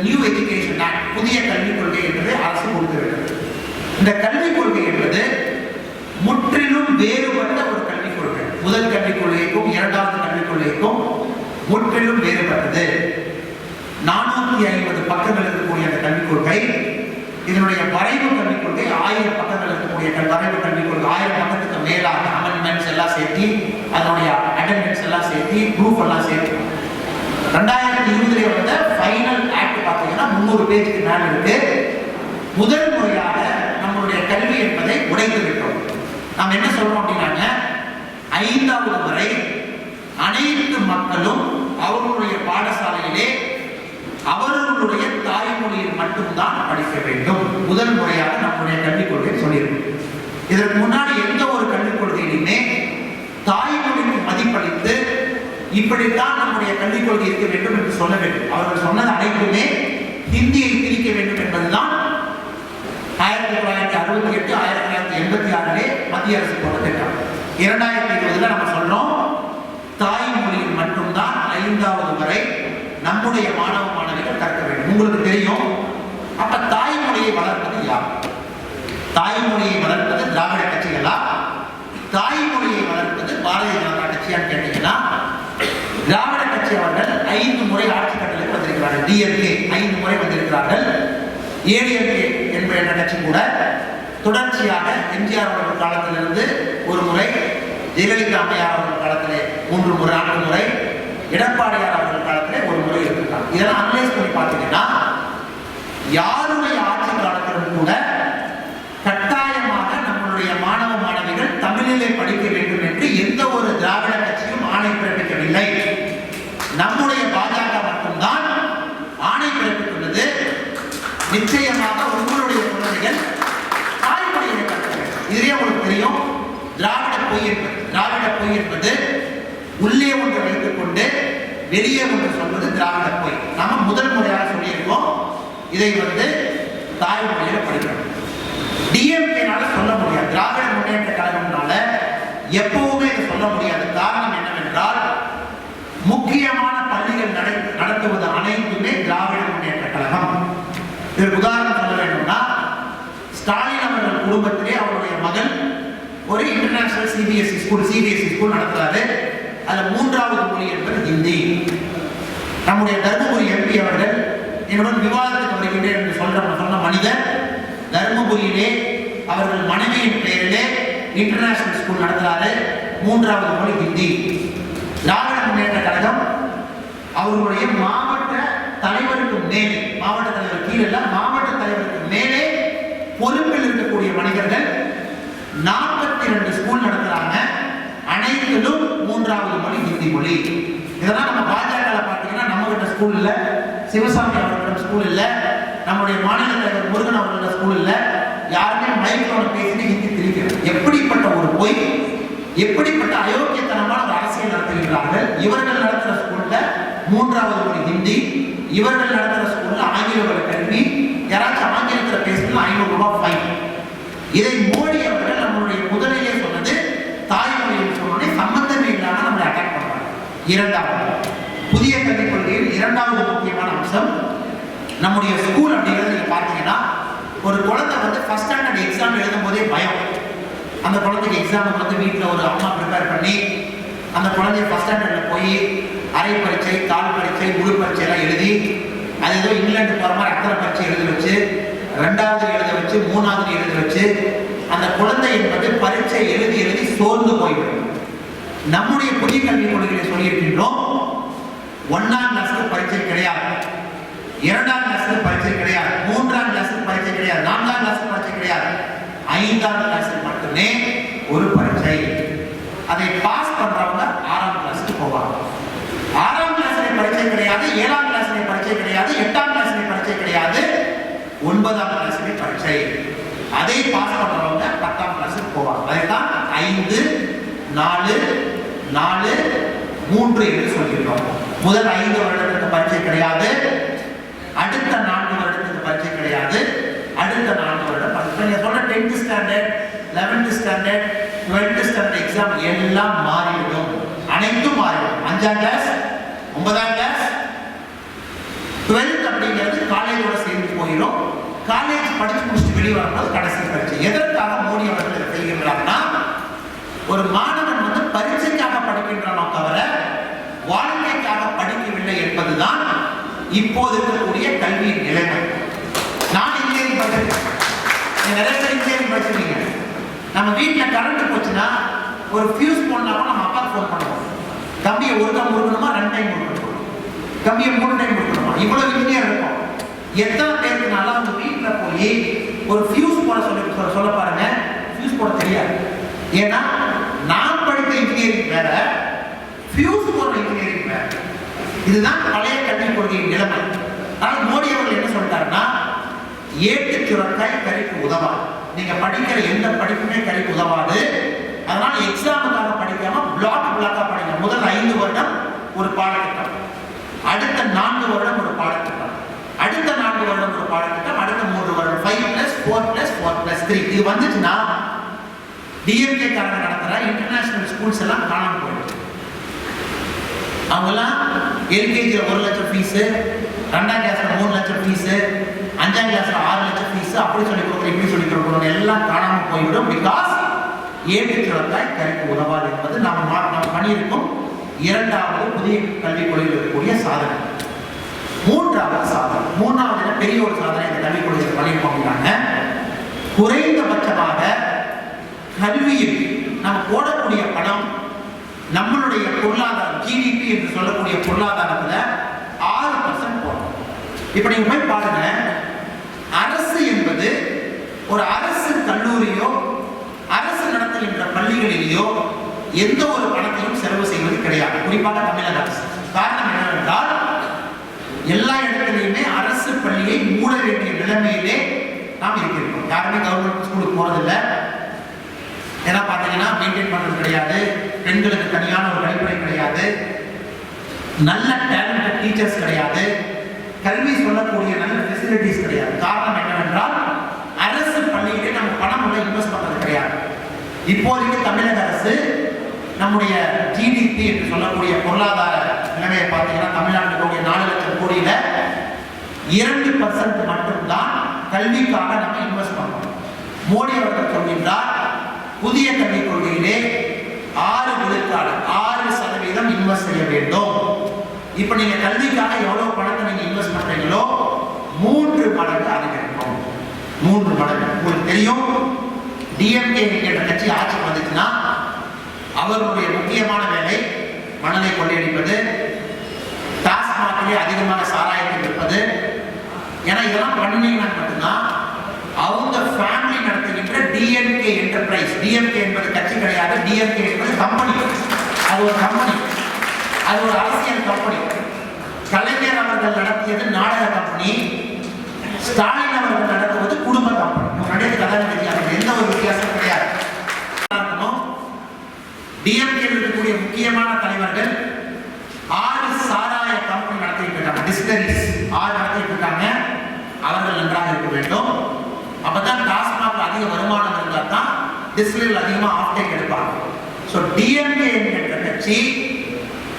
நியூ எஜுகேஷன் ஆக்ட் புதிய கல்விக் கொள்கை என்பதை அரசு கொடுத்துவிட்டது. இந்த கல்விக் கொள்கை என்பது முற்றிலும் வேறுபட்ட ஒரு கல்விக் கொள்கை. முதல் கல்விக் கொள்கைக்கும் இரண்டாவது கல்விக் கொள்கைக்கும் முற்றிலும் வேறுபட்டது. 450 பக்கங்கள் இருக்கக்கூடிய அந்த கல்விக் கொள்கை, இதனுடைய வரைவு கல்விக் கொள்கை 1000 பக்கங்கள் இருக்கக்கூடிய வரைவு கல்விக் கொள்கை 1000 பக்கத்துக்கு மேலாக அமெண்ட்மெண்ட்ஸ் எல்லாம் சேர்த்து அதனுடைய அட்டெண்டன்ஸ் எல்லாம் சேர்த்து ப்ரூஃப் எல்லாம் சேர்த்து 2020 வந்த ஃபைனல் ஆக்ட் பார்த்தீங்கன்னா 300 பேஜுக்கு மேல இருக்கு. முதல் முறையாக நம்மளுடைய கல்வி என்பதை உடைத்து விட்டோம். நாம் என்ன சொல்றோம் அப்படின்னாங்க, 5வது வரை அனைத்து மக்களும் அவர்களுடைய பாடசாலையிலே அவர்களுடைய தாய்மொழியில் மட்டும்தான் படிக்க வேண்டும். முதல் முறையாக நம்முடைய கல்விக் கொள்கை சொல்லியிருக்கோம். இதற்கு முன்னாடி எந்த ஒரு கல்விக் கொள்கையிலுமே தாய்மொழிக்கு மதிப்பளித்து இப்படித்தான் நம்முடைய கல்விக் கொள்கை இருக்க வேண்டும் என்று சொல்ல வேண்டும். அவர்கள் சொன்னது அனைத்துமே ஹிந்தியை திணிக்க வேண்டும் என்பதுதான் 1968 1986 மத்திய அரசு போட்ட திட்டம். 2020 நம்ம சொல்றோம் தாய்மொழியில் மட்டும்தான் 5வது வரை நம்முடைய மாணவ மாணவிகள் கற்க வேண்டும். உங்களுக்கு தெரியும், அப்ப தாய்மொழியை வளர்ப்பது யார்? தாய்மொழியை வளர்ப்பது திராவிட கட்சிகளா, தாய்மொழியை வளர்ப்பது பாரதிய ஜனதா கட்சியான்னு கேட்டீங்கன்னா, திராவிட கட்சி அவர்கள் 5 முறை ஆட்சி கட்டளைக்கு வந்திருக்கிறார்கள். டிஎம்கே 5 முறை வந்திருக்கிறார்கள். ஏடிஎம்கே என்ற கட்சி கூட தொடர்ச்சியாக எம்ஜிஆர் அவர்கள் காலத்திலிருந்து ஒரு முறை, ஜெயலலிதா அம்மையார் அவர்கள் காலத்திலே 3 முறை 4 முறை, எடப்பாடியார் அவர்கள் காலத்திலே ஒரு முறை இருக்காங்க. இதெல்லாம் அனலைஸ் பண்ணி பார்த்தீங்கன்னா யாருடைய ஆட்சி காலத்திலும் கூட கட்டாயமாக நம்மளுடைய மாணவ மாணவிகள் தமிழிலே படிக்க வேண்டும் என்று எந்த ஒரு திராவிட கட்சியும் ஆணை பிறப்பிக்கவில்லை. நம்முடைய பாஜக மட்டும்தான் ஆணை பிறப்பித்துள்ளது. நிச்சயமாக உங்களுடைய குழந்தைகள் தாய்மொழியை கற்க வேண்டும். இதுவே உங்களுக்கு தெரியும், திராவிட பொய் என்பது உள்ளே ஒன்று வைத்துக் கொண்டு வெளியே ஒன்று சொல்வது திராவிட பொய். நாம முதல் முறையாக சொல்லியிருக்கோம், இதை தாய்மொழியில படிக்கணும். டிஎம்கேனால சொல்ல முடியாது, திராவிட முன்னேற்ற கழகம்னால எப்பவுமே இதை சொல்ல முடியாது. காரணம் என்னவென்றால், முக்கியமான பள்ளிகள் நடத்துவது அனைத்துமே திராவிட முன்னேற்ற கழகம். இதற்கு உதாரணம் சொல்ல வேண்டும்னா, ஸ்டாலின் அவர்கள் குடும்பத்திலே அவருடைய மகன் ஒரு இன்டர்நேஷனல் சிபிஎஸ்இ ஸ்கூல் நடத்துறாரு. அதுல 3வது மொழி என்பது ஹிந்தி. நம்முடைய தர்மபுரி எம்பி அவர்கள் என்னுடன் விவாதத்துக்கு வருகின்றேன் என்று சொன்ன மனிதர் தர்மபுரியிலே அவர்கள் மனைவியின் பெயரிலே இன்டர்நேஷனல் ஸ்கூல் நடத்துறாரு. 3வது மொழி ஹிந்தி. திராவிட முன்னேற்ற கழகம் அவர்களுடைய மாவட்ட தலைவருக்கு மேலே, மாவட்ட தலைவர் கீழே, மாவட்ட தலைவருக்கு மேலே பொறுப்பில் இருக்கக்கூடிய மனிதர்கள் 42 ஸ்கூல் நடத்துறாங்க. அனைத்திலும் 3வது மொழி ஹிந்தி மொழி. இதெல்லாம் நம்ம பாஜக பார்த்தீங்கன்னா நம்ம கிட்ட ஸ்கூல் இல்ல, சிவசாமி அவர்களிடம் ஸ்கூல் இல்ல, நம்முடைய மாநில தலைவர் முருகன் அவர்களிடம் ஸ்கூல் இல்ல. யாருமே மைக்கோட பேசி ஹிந்தி திணிக்கிறது. எப்படிப்பட்ட ஒரு பொய், எப்படிப்பட்ட அயோக்கியத்தனமான ஒரு அரசியல் நடத்துகிறார்கள். இவர்கள் நடத்துற ஸ்கூல்ல 3வது மொழி ஹிந்தி, இவர்கள் நடத்துற ஸ்கூல்ல ஆங்கில வழி கல்வி. யாராச்சும் ஆங்கிலத்தில் பேசினா 500 ரூபாய் ஃபைன். இதை மோடி அவர்கள் நம்மளுடைய முதலிலே சொன்னது தாய்மொழியில் சொன்னோடனே சம்பந்தமே இல்லாம நம்மளை அட்டாக் பண்றாங்க. 2வது புதிய கல்விக் கொள்கையில் 2வது முக்கியமான அம்சம் நம்முடைய ஸ்கூல் அப்படிங்கிறது. நீங்க பார்த்தீங்கன்னா ஒரு குழந்தை ஃபர்ஸ்ட் ஸ்டாண்டர்ட் எக்ஸாம் எழுதும் போதே பயம். அந்த குழந்தைக்கு எக்ஸாம் வீட்டில் ஒரு அம்மா ப்ரிப்பேர் பண்ணி அந்த குழந்தைய ஃபர்ஸ்ட் ஸ்டாண்டர்ட்ல போய் அரை பரீட்சை, கால் பரீட்சை, முழு பரீட்சை எல்லாம் எழுதி, அது ஏதோ இங்கிலாந்து போற மாதிரி அக்கறை பரீட்சை எழுத வச்சு, 2வது எழுத வச்சு, 3வது எழுத வச்சு, அந்த குழந்தை என்பது பரீட்சை எழுதி எழுதி சோர்ந்து போய்விடும். நம்முடைய புதிய கல்விக் கொள்கையை சொல்லியிருக்கின்றோம், 1ஆம் கிளாஸுக்கு பரீட்சை கிடையாது, 2ஆம் கிளாஸுக்கு பரீட்சை கிடையாது, 3ஆம் கிளாஸுக்கு பரீட்சை கிடையாது, 4ஆம் கிளாஸுக்கு பரீட்சை கிடையாது, 5ஆம் கிளாஸுக்கு மட்டுமே ஒரு பரீட்சை. அதை பாஸ் பண்றவங்க 6ஆம் கிளாஸுக்கு போவாங்க. 6ஆம் கிளாஸிலே பரீட்சை கிடையாது, 7ஆம் கிளாஸிலே பரீட்சை கிடையாது, 8ஆம் கிளாஸிலே பரீட்சை கிடையாது, 9ஆம் கிளாஸிலே பரீட்சை. அதை பாஸ் பண்றவங்க 10ஆம் கிளாஸுக்கு போவாங்க. அதுதான் 5, 4, 4, 3 என்று சொல்லியிருக்கோம். முதல் 5 வருடத்துக்கு பரீட்சை கிடையாது, அடுத்த 4 வருடத்துக்கு பரீட்சை கிடையாது, அடுத்த 4 வருடம் நீங்க சொல்ற 10th standard 11th standard 12th standard exam எல்லாம் மாறிவிடும், அனைத்தும் மாறிடும். 5ஆம் கிளாஸ் 9ஆம் கிளாஸ் 12th அப்படிங்கிறது காலேஜோட சேர்ந்து போயிடும். காலேஜ் படிச்சு முடிச்சுட்டு வெளியே வரும்போது கடைசி பரீட்சை. எதற்காக மோடி அவர்கள் இதை செய்கின்றார்னா, ஒரு மாணவன் வந்து பரீட்சைக்காக படிக்கின்றானோ தவிர வாழ்க்கைக்காக படிக்கவில்லை என்பதுதான் இப்போது இருக்கக்கூடிய கல்வியின் நிலைமை. நான் இன்ஜினியரிங் படிச்சிருக்கேன், நிறைய பேர் இன்ஜினியரிங் படிச்சிருக்கீங்க. நம்ம வீட்டில் கரண்ட் போச்சுன்னா ஒரு ஃபியூஸ் போனா கூட நம்ம அப்பாவுக்கு ஃபோன் பண்ணுவோம். கம்பியை ஒரு டைம் கொடுக்கணுமா 2 டைம் கொடுக்கணுமா, கம்பியை 3 டைம் கொடுக்கணுமா, இவ்வளவு இன்ஜினியர் இருக்கும். எத்தனை பேருக்குனால அவங்க வீட்டில் போய் ஒரு ஃபியூஸ் போட சொல்ல பாருங்க, ஃபியூஸ் போட தெரியாது. ஏன்னா நான் படித்த இன்ஜினியரிங் வேற, ஃபியூஸ் போடுற இன்ஜினியரிங் வேற. இதுதான் பழைய கல்விக் கொள்கையின் நிலைமை. ஆனால் மோடி அவர்கள் என்ன சொல்லிட்டாருன்னா, ஏட்டு சுரக்காய் கறிக்கு உதவாது. நீங்க படிக்கிற எந்த படிப்புமே கறிக்கு உதவாது. அதனால எக்ஸாமுக்காக படிக்காம பிளாக்கா படிங்க. முதல் 5 வருடம் ஒரு பாடத்திட்டம், அடுத்த 4 வருடம் ஒரு பாடத்திட்டம், அடுத்த 4 வருடம் ஒரு பாடத்திட்டம், அடுத்த 3 வருடம் 5+4+4+3. இது வந்துச்சுன்னா டிஎம்கே காரங்க நடத்துற இன்டர்நேஷனல் ஸ்கூல்ஸ் எல்லாம் காணாம போயிடுச்சு. அவங்கெல்லாம் எல்கேஜியில் 1 லட்சம் ஃபீஸு, 2ஆம் கிளாஸ்ல 3 லட்சம் ஃபீஸு, 5ஆம் கிளாஸ்ல 6 லட்சம் ஃபீஸு, அப்படி சொல்லி கொடுக்குற இப்படி சொல்லி கொடுக்குறோம் எல்லாம் காணாம போய்விடும். பிகாஸ் ஏட்டு சுரக்காய் கறிக்கு உதவாது என்பது நம்ம பண்ணியிருக்கும் 2வது புதிய கல்விக் கொள்கையில் இருக்கக்கூடிய சாதனை. 3வது சாதனை, 3வது பெரிய ஒரு சாதனை இந்த கல்விக் கொள்கையில் பண்ணியிருக்கோம். குறைந்தபட்சமாக கல்வியில் நம்ம போடக்கூடிய பணம் நம்மளுடைய பொருளாதாரம் ஜிடிபி என்று சொல்லக்கூடிய பொருளாதாரத்துல 6% போடும். இப்ப நீங்க போய் பாருங்க, அரசு என்பது ஒரு அரசு கல்லூரியோ அரசு நடத்துகின்ற பள்ளிகளிலேயோ எந்த ஒரு பணத்தையும் செலவு செய்வது கிடையாது, குறிப்பாக தமிழக அரசு. காரணம் என்னவென்றால் எல்லா இடத்திலையுமே அரசு பள்ளியை மூட வேண்டிய நிலைமையிலே நாம் இருக்கிறோம். யாருமே கவர்மெண்ட் ஸ்கூலுக்கு போறதில்லை. ஏன்னா பார்த்தீங்கன்னா மெயின்டைன் பண்றது கிடையாது, பெண்களுக்கு தனியான ஒரு கழிப்பறை கிடையாது, நல்ல டேலண்டட் டீச்சர்ஸ் கிடையாது, கல்வி சொல்லக்கூடிய நல்ல ஃபெசிலிட்டிஸ் கிடையாது. காரணம் என்னவென்றால் அரசு பள்ளியிலே நம்ம பணம் உள்ள இன்வெஸ்ட் பண்றது கிடையாது. இப்போதைக்கு தமிழக அரசு நம்முடைய ஜிடிபி என்று சொல்லக்கூடிய பொருளாதார நிலைமையை பார்த்தீங்கன்னா தமிழ்நாட்டுடைய 4 லட்சம் கோடியில 2% மட்டும்தான் கல்விக்காக நம்ம இன்வெஸ்ட் பண்றோம். மோடி அவர்கள் சொல்கின்றார், புதிய கல்விக் கொள்கையிலே 6% இன்வெஸ்ட் செய்ய வேண்டும். இப்ப நீங்க கல்விக்காக எவ்வளவு பணத்தை நீங்க இன்வெஸ்ட் பண்றீங்களோ 3 மடங்கு அதிகரிக்கும். 3 மடங்கு. உங்களுக்கு தெரியும், டிஎம்கே என்கிற கட்சி ஆட்சிக்கு வந்துச்சுன்னா அவர்களுடைய முக்கியமான வேலை மணலை கொள்ளையடிப்பது, டாஸ்மாகிலே அதிகமான சாராயத்தை விற்பது. ஏன்னா இதெல்லாம் பண்ணினீங்கன்னா மட்டும்தான் அவங்க ஃபேமிலி நடத்துகின்ற டிஎம்கே என்டர்பிரைஸ், டிஎம்கே என்பது கட்சி கிடையாது, டிஎம்கே என்பது கம்பெனி, அது ஒரு கம்பெனி, அது ஒரு அரசியல் கம்பெனி. கலைஞர் அவர்கள் நடத்தியது நாடக கம்பெனி, ஸ்டாலின் அவர்கள் நடத்துவது குடும்ப கம்பெனி. நடிகை கதாநிதி எந்த ஒரு வித்தியாசம் கிடையாது. டிஎம்கே இருக்கக்கூடிய முக்கியமான தலைவர்கள் 6 சாராய கம்பெனி நடத்திட்டு இருக்காங்க, டிஸ்டிலரிஸ் 6 நடத்திட்டு இருக்காங்க. அவர்கள் நன்றாக இருக்க வேண்டும். அப்பதான் டாஸ்மாக் அதிக வருமானம் இருந்தால் தான் டிஸ்டிலரில் அதிகமாக ஆஃப்டேக் எடுப்பாங்க. ஸோ டிஎம்கே என்கிற கட்சி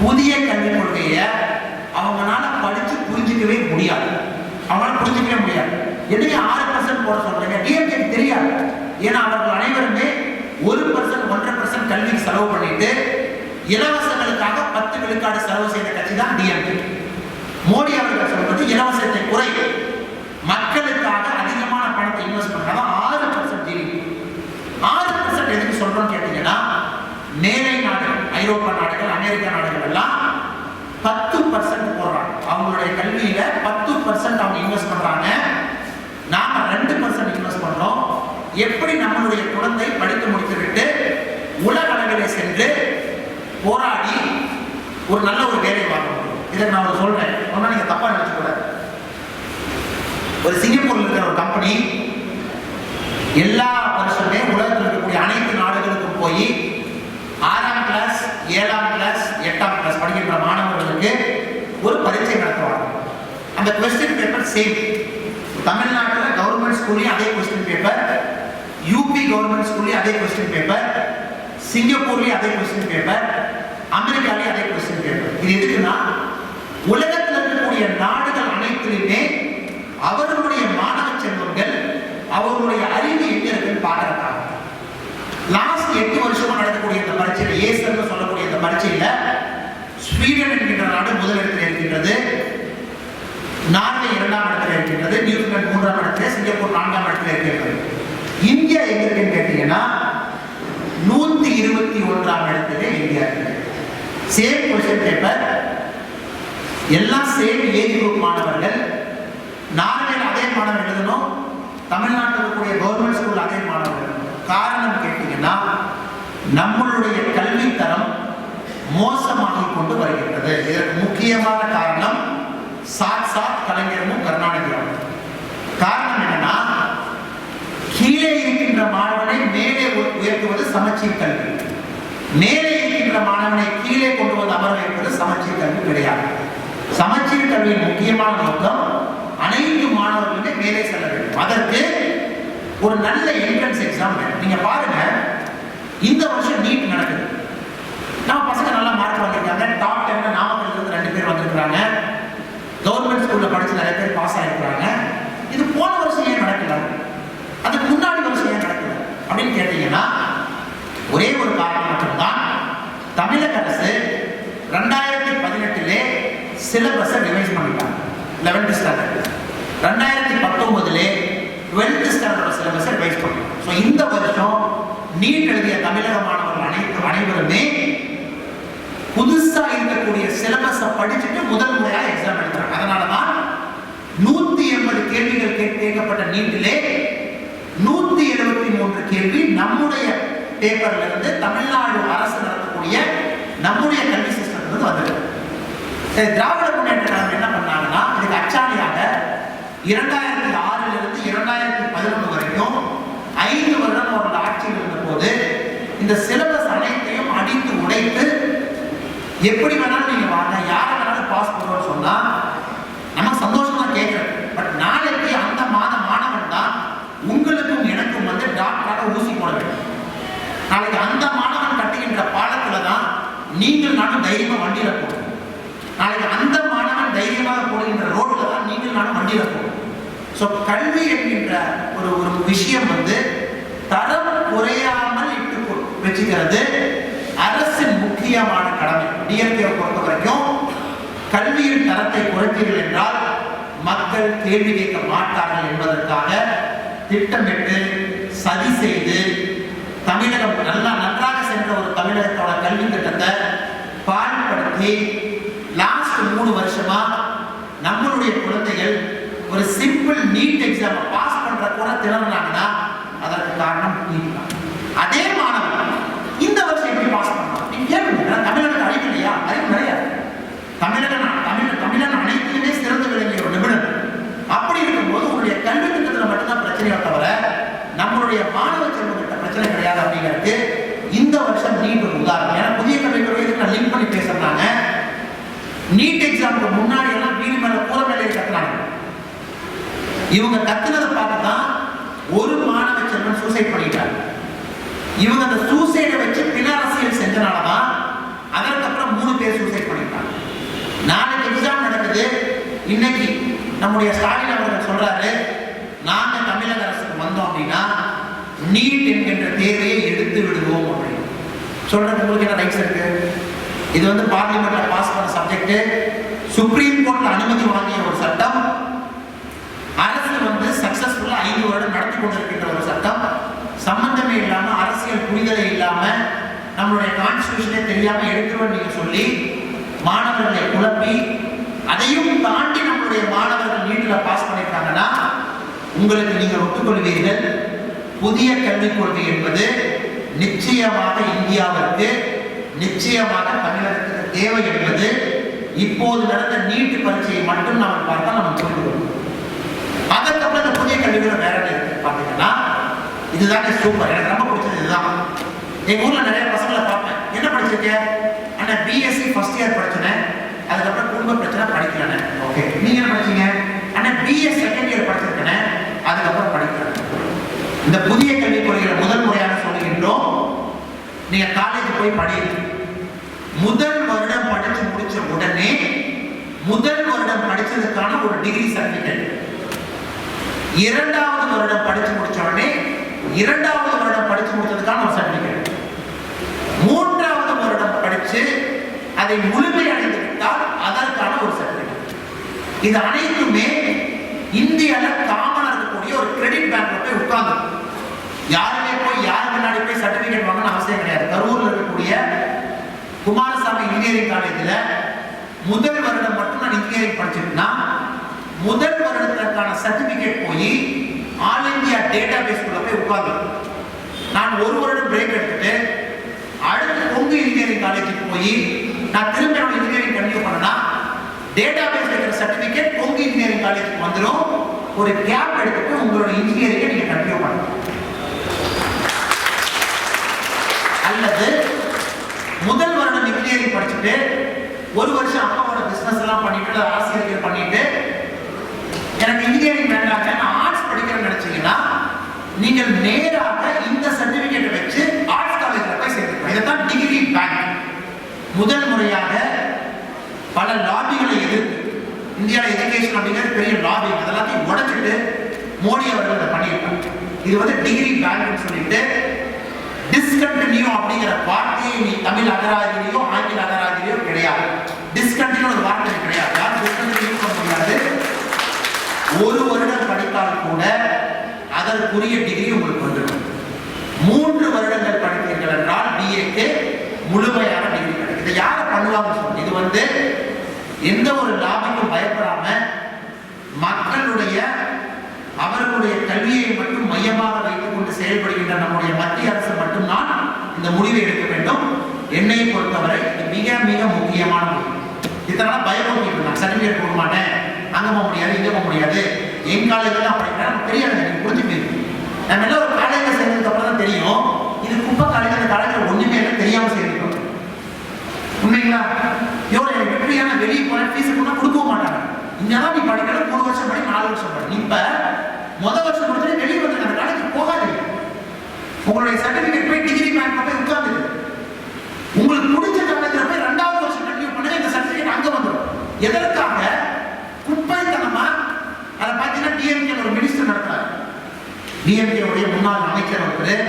புதிய கல்விக் கொள்கையை அவங்களால படிச்சு புரிஞ்சிக்கவே முடியாது. அவங்களால புரிஞ்சிக்கவே முடியாது. எதுக்கு 6% போட சொல்றீங்க? டிஎம்கே தெரியாது. ஏன்னா அவர்கள் அனைவருமே 1%, 1.5% கல்விக்கு செலவு பண்ணிட்டு இலவசங்களுக்காக 10 விழுக்காடு செலவு செய்த கட்சி தான் டிஎம்கே. மோடி அவர்கள் சொல்றது இலவசத்தை குறை, மக்களுக்காக அதிகமான பணத்தை இன்வெஸ்ட் பண்றாங்க. 6% ஜிடிபி. 6% எதுக்கு சொல்றோம்னு கேட்டீங்கன்னா, மேலை நாடுகள், ஐரோப்பா நாடுகள், அமெரிக்கா நாடுகள் எல்லாம் 10% போடுறாங்க. அவங்களுடைய கல்வியில 10% அவங்க இன்வெஸ்ட் பண்றாங்க. நாம 2% இன்வெஸ்ட் பண்றோம். எப்படி நம்மளுடைய குழந்தை படித்து முடித்துவிட்டு உலக அளவிலே சென்று போராடி ஒரு நல்ல ஒரு வேலை வாங்க முடியும்? இதை நான் சொல்றேன், ஒன்னா நீங்க தப்பா நினைச்சுக்கூடாது. ஒரு சிங்கப்பூர்ல இருக்கிற ஒரு கம்பெனி எல்லா வருஷமே உலகத்தில் இருக்கக்கூடிய அனைத்து நாடுகளுக்கும் போய் 6ஆம் கிளாஸ், 7ஆம் கிளாஸ், 8ஆம் கிளாஸ் படிக்கின்ற மாணவர்களுக்கு ஒரு பரீட்சை நடத்துவாங்க. அந்த கொஸ்டின் பேப்பர் சேம். தமிழ்நாட்டில் கவர்மெண்ட் ஸ்கூல்லையும் அதே கொஸ்டின் பேப்பர், யூபி கவர்மெண்ட் ஸ்கூல்லையும் அதே கொஸ்டின் பேப்பர், சிங்கப்பூர்லயும் அதே கொஸ்டின் பேப்பர், அமெரிக்காலயும் அதே கொஸ்டின் பேப்பர். இது எதுக்குன்னா உலகத்தில் இருக்கக்கூடிய நாடுகள் அனைத்திலுமே அவர்களுடைய மாணவ செல்வங்கள் அவர்களுடைய அறிவு எங்க இருக்குன்னு பார்க்கறதுக்காக. லாஸ்ட் 8 வருஷமா நடக்கக்கூடிய இந்த பரீட்சையில ஏசர்னு சொல்லக்கூடிய இந்த பரீட்சையில ஸ்வீடன் என்கின்ற நாடு முதலிடத்தில் இருக்கின்றது, நார்வே 2ஆம் இடத்தில் இருக்கின்றது, நியூசிலாந்து 3ஆம் இடத்தில், சிங்கப்பூர் 4ஆம் இடத்தில் இருக்கிறது. இந்தியா எங்க இருக்குன்னு கேட்டீங்கன்னா 121ஆம் இடத்திலே இந்தியா இருக்கு. சேம் கொஸ்டின் பேப்பர், எல்லாம் சேம் ஏஜ் குரூப் மாணவர்கள். நார்வேல அதே மாணவர் எழுதணும், தமிழ்நாட்டில் இருக்கக்கூடிய கவர்மெண்ட் ஸ்கூல் அதே மாணவர்கள். காரணம் கேட்டீங்கன்னா நம்மளுடைய கல்வி தரம் மோசமாகி கொண்டு வருகின்றது. இதற்கு முக்கியமான காரணம் சாட்சாத் கலைஞரும் கருணாநிதியும். காரணம் என்னன்னா கீழே இருக்கின்ற மாணவனை மேலே உயர்த்துவது சமச்சீர் கல்வி, மேலே இருக்கின்ற மாணவனை கீழே கொண்டு வந்து அமர வைப்பது சமச்சீர் கல்வி கிடையாது. சமச்சீர் கல்வியின் முக்கியமான நோக்கம் அனைத்து மாணவர்களுமே மேலே செல்ல வேண்டும். அதற்கு ஒரு நல்ல என்ட்ரன்ஸ் எக்ஸாம். நீங்க பாருங்க, இந்த வருஷம் நீட் நடக்குது. நம்ம பசங்க நல்லா மார்க் வாங்கியிருக்காங்க. டாப் 10 நாமக்கல்ல இருந்து 2 பேர் வந்திருக்காங்க. கவர்மெண்ட் ஸ்கூல்ல படிச்சு நிறைய பேர் பாஸ் ஆயிருக்காங்க. இது போன வருஷம் ஏன் நடக்கல, அதுக்கு முன்னாடி வருஷம் ஏன் நடக்கல அப்படின்னு கேட்டீங்கன்னா ஒரே ஒரு காரணம் மட்டும்தான். தமிழக அரசு 2018 சிலபஸை ரிவைஸ் பண்ணிட்டாங்க. 11th ஸ்டாண்டர்ட் 2019 12th ஸ்டாண்டர்ட் சிலபஸை ரிவைஸ் பண்ணிட்டாங்க. ஸோ இந்த வருஷம் நீட் எழுதிய தமிழக மாணவர்கள் அனைவருமே புதுசா இருக்கக்கூடிய சிலபஸை படிச்சுட்டு முதல் முறையா எக்ஸாம் எழுதுறாங்க. அதனாலதான் 180 கேள்விகள் கேட்கப்பட்ட நீட்டிலே 173 கேள்வி நம்முடைய பேப்பர்ல இருந்து தமிழ்நாடு அரசு நடத்தக்கூடிய நம்முடைய கல்வி சிஸ்டத்துல வந்திருக்கு. திராவிட முன்னேற்ற கழகம் என்ன பண்ணாங்கன்னா இதுக்கு அச்சாணியாக 2006 இருந்து 2011 வரைக்கும் 5 வருடம் அவர்கள் ஆட்சியில் இருந்த போது இந்த சிலபஸ் அனைத்தையும் அடித்து உடைத்து எப்படி வேணாலும் நீங்க வாங்க, யாரை வேணாலும் பாஸ் பண்ணுவோம்னு சொன்னா நமக்கு சந்தோஷமா கேட்கிறேன். பட் நாளைக்கு அந்த மாணவன் தான் உங்களுக்கும் எனக்கும் வந்து டாக்டராக ஊசி போட வேண்டும். நாளைக்கு அந்த மாணவன் கட்டுகின்ற பாடத்துல தான் நீங்கள் நானும் தைரியமா வண்டியில போகணும். நாளைக்கு அந்த மாணவன் தைரியமாக போடுகின்ற ரோட்ல தான் நீங்கள் நானும் வண்டியில போகணும். ஸோ கல்வி என்கின்ற ஒரு விஷயம் வந்து தரம் குறையாமல் இட்டு வச்சுக்கிறது அரசின் முக்கியமான கடமை. டிஎம்கே பொறுத்த வரைக்கும் கல்வியின் தரத்தை குறைத்தீர்கள் என்றால் மக்கள் கேள்வி கேட்க மாட்டார்கள் என்பதற்காக திட்டமிட்டு சதி செய்து தமிழகம் நன்றாக சென்ற ஒரு தமிழகத்தோட கல்வி திட்டத்தை பாழ்படுத்தி லாஸ்ட் 3 வருஷமா நம்மளுடைய குழந்தைகள் ஒரு சிம்பிள் நீட் எக்ஸாம் பாஸ் பண்ற கூட திறனாங்கன்னா அதற்கு காரணம் நீட் தான். அதே மாணவன் இந்த வருஷம் எப்படி பாஸ் பண்ணலாம் நீங்க கேளுங்க. தமிழக அறிவு இல்லையா? அறிவு கிடையாது. தமிழன் அனைத்திலுமே சிறந்து விளங்கிய ஒரு நிபுணர். அப்படி இருக்கும்போது உங்களுடைய கல்வி திட்டத்தில் மட்டும்தான் பிரச்சனையை தவிர நம்மளுடைய மாணவ செல்வங்கிட்ட பிரச்சனை கிடையாது அப்படிங்கிறது இந்த வருஷம் நீட் ஒரு உதாரணம். ஏன்னா புதிய கல்விக் கொள்கைக்கு நான் லிங்க் பண்ணி பேசுறாங்க. நீட் எக்ஸாமுக்கு முன்னாடி எல்லாம் வீடு மேல கூரை மேலே கத்துனாங்க. இவங்க கத்துனதை பார்த்து தான் ஒரு மாணவ செல்வன் சூசைட் பண்ணிட்டாங்க. இவங்க அந்த சூசைடை வச்சு பிற அரசியல் செஞ்சனாலதான் அதற்கப்புறம் 3 பேர் சூசைட் பண்ணிட்டாங்க. நாளைக்கு எக்ஸாம் நடக்குது. இன்னைக்கு நம்முடைய ஸ்டாலின் அவர்கள் சொல்றாரு, நாங்க தமிழக அரசுக்கு வந்தோம் அப்படின்னா நீட் என்கின்ற தேர்வையை எடுத்து விடுவோம் அப்படின்னு சொல்றது உங்களுக்கு என்ன ரைட்ஸ் இருக்கு? இது வந்து பார்லிமெண்ட்ல பாஸ் பண்ண சப்ஜெக்ட், சுப்ரீம் கோர்ட்ல அனுமதி வாங்கிய ஒரு சட்டம், அரசு வந்து சக்சஸ்ஃபுல்லா 5 வருடம் நடத்தி கொண்டிருக்கின்ற ஒரு சட்டம், சம்பந்தமே இல்லாம அரசியல் புரிதலே இல்லாம நம்மளுடைய கான்ஸ்டிடியூஷனே தெரியாம எடுத்துருவோம் நீங்க சொல்லி மாணவர்களை குழப்பி அதையும் தாண்டி நம்மளுடைய மாணவர்கள் நீட்ல பாஸ் பண்ணிருக்காங்கன்னா உங்களுக்கு நீங்கள் ஒத்துக்கொள்வீர்கள் புதிய கல்விக் கொள்கை என்பது நிச்சயமாக இந்தியாவிற்கு நிச்சயமாக தமிழகத்துக்கு தேவை என்பது இப்போது நடந்த நீட் பரீட்சையை மட்டும் நம்ம பார்த்தா நம்ம புரிந்துக்கொள்ளும். அதற்கப்புறம் இந்த புதிய கல்விகளை வேற என்ன பார்த்தீங்கன்னா இதுதானே சூப்பர். எனக்கு ரொம்ப பிடிச்சது இதுதான். எங்க ஊர்ல நிறைய பசங்களை பார்ப்பேன், என்ன படிச்சிருக்கேன் ஆனா பிஎஸ்சி ஃபர்ஸ்ட் இயர் படிச்சேன், அதுக்கப்புறம் குடும்ப பிரச்சனை படிக்கலன்னு. ஓகே, நீங்க என்ன படிச்சீங்க? ஆனா பிஎஸ் செகண்ட் இயர் படிச்சிருக்கேன், அதுக்கப்புறம் படிக்கிறாங்க. இந்த புதிய கல்விக் கொள்கையில முதல் முறையாக சொல்லுகின்றோம், நீங்க காலேஜ் போய் படிங்க. முதல் வருடம் படிச்சு முடிச்ச உடனே முதல் வருடம் படிச்சதுக்கான ஒரு டிகிரி சர்டிபிகேட், இரண்டாவது வருடம் படிச்சு முடிச்ச உடனே இரண்டாவது வருடம் படிச்சு முடிச்சதுக்கான ஒரு சர்டிபிகேட், மூன்றாவது வருடம் படிச்சு அதை முழுமை அடைந்து விட்டால் அதற்கான ஒரு சர்டிபிகேட். இது அனைத்துமே இந்தியால காமனா இருக்கக்கூடிய ஒரு கிரெடிட் பேங்க்ல போய் உட்கார்ந்து யாருமே போய் யார் முன்னாடி போய் சர்டிபிகேட் வாங்கணும்னு அவசியம் கிடையாது. கரூர்ல இருக்கக்கூடிய குமாரசாமி இன்ஜினியரிங் காலேஜ்ல முதல் வருடம் மட்டும் நான் இன்ஜினியரிங் படிச்சிருக்கேன்னா முதல் வருடத்திற்கான சர்டிபிகேட் போய் ஆல் இந்தியா டேட்டா பேஸ்க்குள்ள போய் உட்கார்ந்து நான் ஒரு வருடம் பிரேக் எடுத்துட்டு அடுத்து கொங்கு இன்ஜினியரிங் காலேஜுக்கு போய் நான் திரும்ப இன்ஜினியரிங் கண்டினியூ பண்ணனா டேட்டா பேஸ் இருக்கிற சர்டிபிகேட் கொங்கு இன்ஜினியரிங் காலேஜுக்கு வந்துடும். ஒரு கேப் எடுத்துட்டு உங்களோட இன்ஜினியரிங்கை நீங்க கண்டினியூ பண்ணலாம். அல்லது முதல் வருடம் இன்ஜினியரிங் படிச்சுட்டு ஒரு வருஷம் அப்பாவோட பிசினஸ் எல்லாம் பண்ணிட்டு ஆசிரியர்கள் பண்ணிட்டு எனக்கு இன்ஜினியரிங் வேண்டாங்க நான் ஆர்ட்ஸ் படிக்கிறேன்னு நினைச்சீங்கன்னா நீங்கள் நேராக இந்த சர்டிபிகேட் வச்சு ஆர்ட்ஸ் காலேஜ்ல போய் சேர்த்துக்கலாம். இதைத்தான் டிகிரி பேங்க். முதல் முறையாக பல லாபிகளை எதிர்த்து இந்தியாவில் எஜுகேஷன் அப்படிங்கிறது பெரிய லாபி, அதெல்லாத்தையும் உடைச்சிட்டு மோடி அவர்கள் அதை பண்ணியிருக்காங்க. இது வந்து டிகிரி பேங்க்னு சொல்லிட்டு டிஸ்கண்டினியூ அப்படிங்கிற வார்த்தையை நீ தமிழ் அகராதியிலையோ ஆங்கில அகராதியிலையோ கிடையாது. டிஸ்கண்டினியூ ஒரு வார்த்தை கிடையாது. யாரும் டிஸ்கண்டினியூ பண்ண முடியாது. ஒரு வருடம் படித்தால் கூட அதற்குரிய டிகிரி உங்களுக்கு வந்துடும். 3 வருடங்கள் படித்தீர்கள் என்றால் பிஏக்கு முழுமையான டிகிரி கிடைக்கும். இதை யாரை பண்ணுவாங்கன்னு சொல்லி இது வந்து எந்த ஒரு லாபமும் பயப்படாம மக்களுடைய அவர்களுடைய கல்வியை மட்டும் மையமாக வைத்துக் கொண்டு செயல்படுகின்ற நம்முடைய மத்திய அரசு மட்டும்தான் இந்த முடிவை எடுக்க வேண்டும். என்னை பொறுத்தவரை இது மிக மிக முக்கியமான முடிவு. இதனால பயப்படுத்திட்டு நான் சர்டிபிகேட் கொடுக்க மாட்டேன், அங்க போக முடியாது இங்க போக முடியாது, என் காலேஜ்ல அப்படின்னா நமக்கு தெரியாது. நீங்க புரிஞ்சுப்பீங்க. நம்ம எல்லாம் ஒரு காலேஜ்ல சேர்ந்ததுக்கு அப்புறம் தான் தெரியும் இது குப்பை காலேஜ், அந்த காலேஜ்ல ஒண்ணுமே இல்லை தெரியாம சேர்ந்துட்டோம். உண்மைங்களா? எவ்வளவு எனக்கு வெற்றியான வெளியே போன ஃபீஸ் கொடுக்கவும் மாட்டாங்க. இங்கதான் நீ படிக்கணும் 3 வருஷம் படி 4 வருஷம் படி. இப்ப முதல் வருஷம் முடிச்சுட்டு வெளியே வந்து அந்த காலேஜுக்கு போகாதீங்க. உங்களுடைய சர்டிபிகேட் போய் டிகிரி பேங்க்ல போய் உட்கார்ந்து உங்களுக்கு முடிஞ்ச காலேஜ்ல போய் 2வது வருஷம் கண்டினியூ பண்ணுங்க. இந்த சர்டிபிகேட் அங்க வந்துடும். எதற்காக? குப்பைத்தனமா அதை பார்த்தீங்கன்னா டிஎம்கே ஒரு மினிஸ்டர் நடத்துறாரு. டிஎம்கே உடைய முன்னாள் அமைச்சர் ஒருத்தர்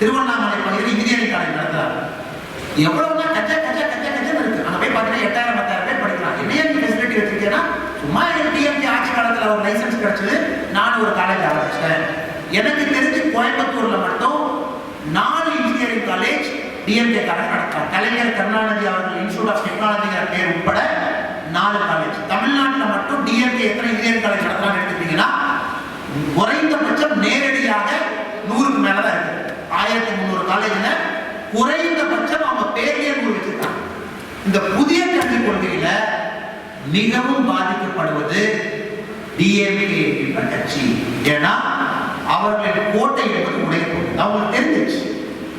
திருவண்ணாமலை பகுதியில் இன்ஜினியரிங் காலேஜ் நடத்துறாரு. எவ்வளவுதான் கச்சா கச்சா கச்சா கச்சா இருக்கு. அங்க போய் பார்த்தீங்கன்னா 8000 10,000 பேர் படிக்கலாம். என்ன ஃபெசிலிட்டி வச்சிருக்கேன்னா சும்மா எனக்கு டிஎம்கே ஆட்சி காலத்தில் ஒரு லைசன்ஸ் கிடைச்சது, நான் ஒரு காலேஜ் ஆரம்பிச்சேன். எனக்கு தெரிஞ்சு கோயம்புத்தூர்ல மட்டும் 4 இன்ஜினியரிங் காலேஜ் டிஎம்கே காலேஜ் நடத்துறாங்க. கலைஞர் கருணாநிதி அவர்கள் இன்ஸ்டிடியூட் ஆஃப் டெக்னாலஜிங்கிற பேர் உட்பட 4 காலேஜ். தமிழ்நாட்டில் மட்டும் டிஎம்கே எத்தனை இன்ஜினியரிங் காலேஜ் நடத்துறாங்க எடுத்துட்டீங்கன்னா குறைந்தபட்சம் நேரடியாக 100க்கு மேலதான் இருக்கு. 1300 காலேஜ்ல குறைந்தபட்சம் அவங்க பேர்லயே 100 வச்சிருக்காங்க. இந்த புதிய கல்விக் கொள்கையில மிகவும் பாதிக்கப்படுவது டிஎம்கே என்ற கட்சி. ஏன்னா அவர்களின் கோட்டை என்பது உடையப்போகுது. அவங்களுக்கு தெரிஞ்சிச்சு,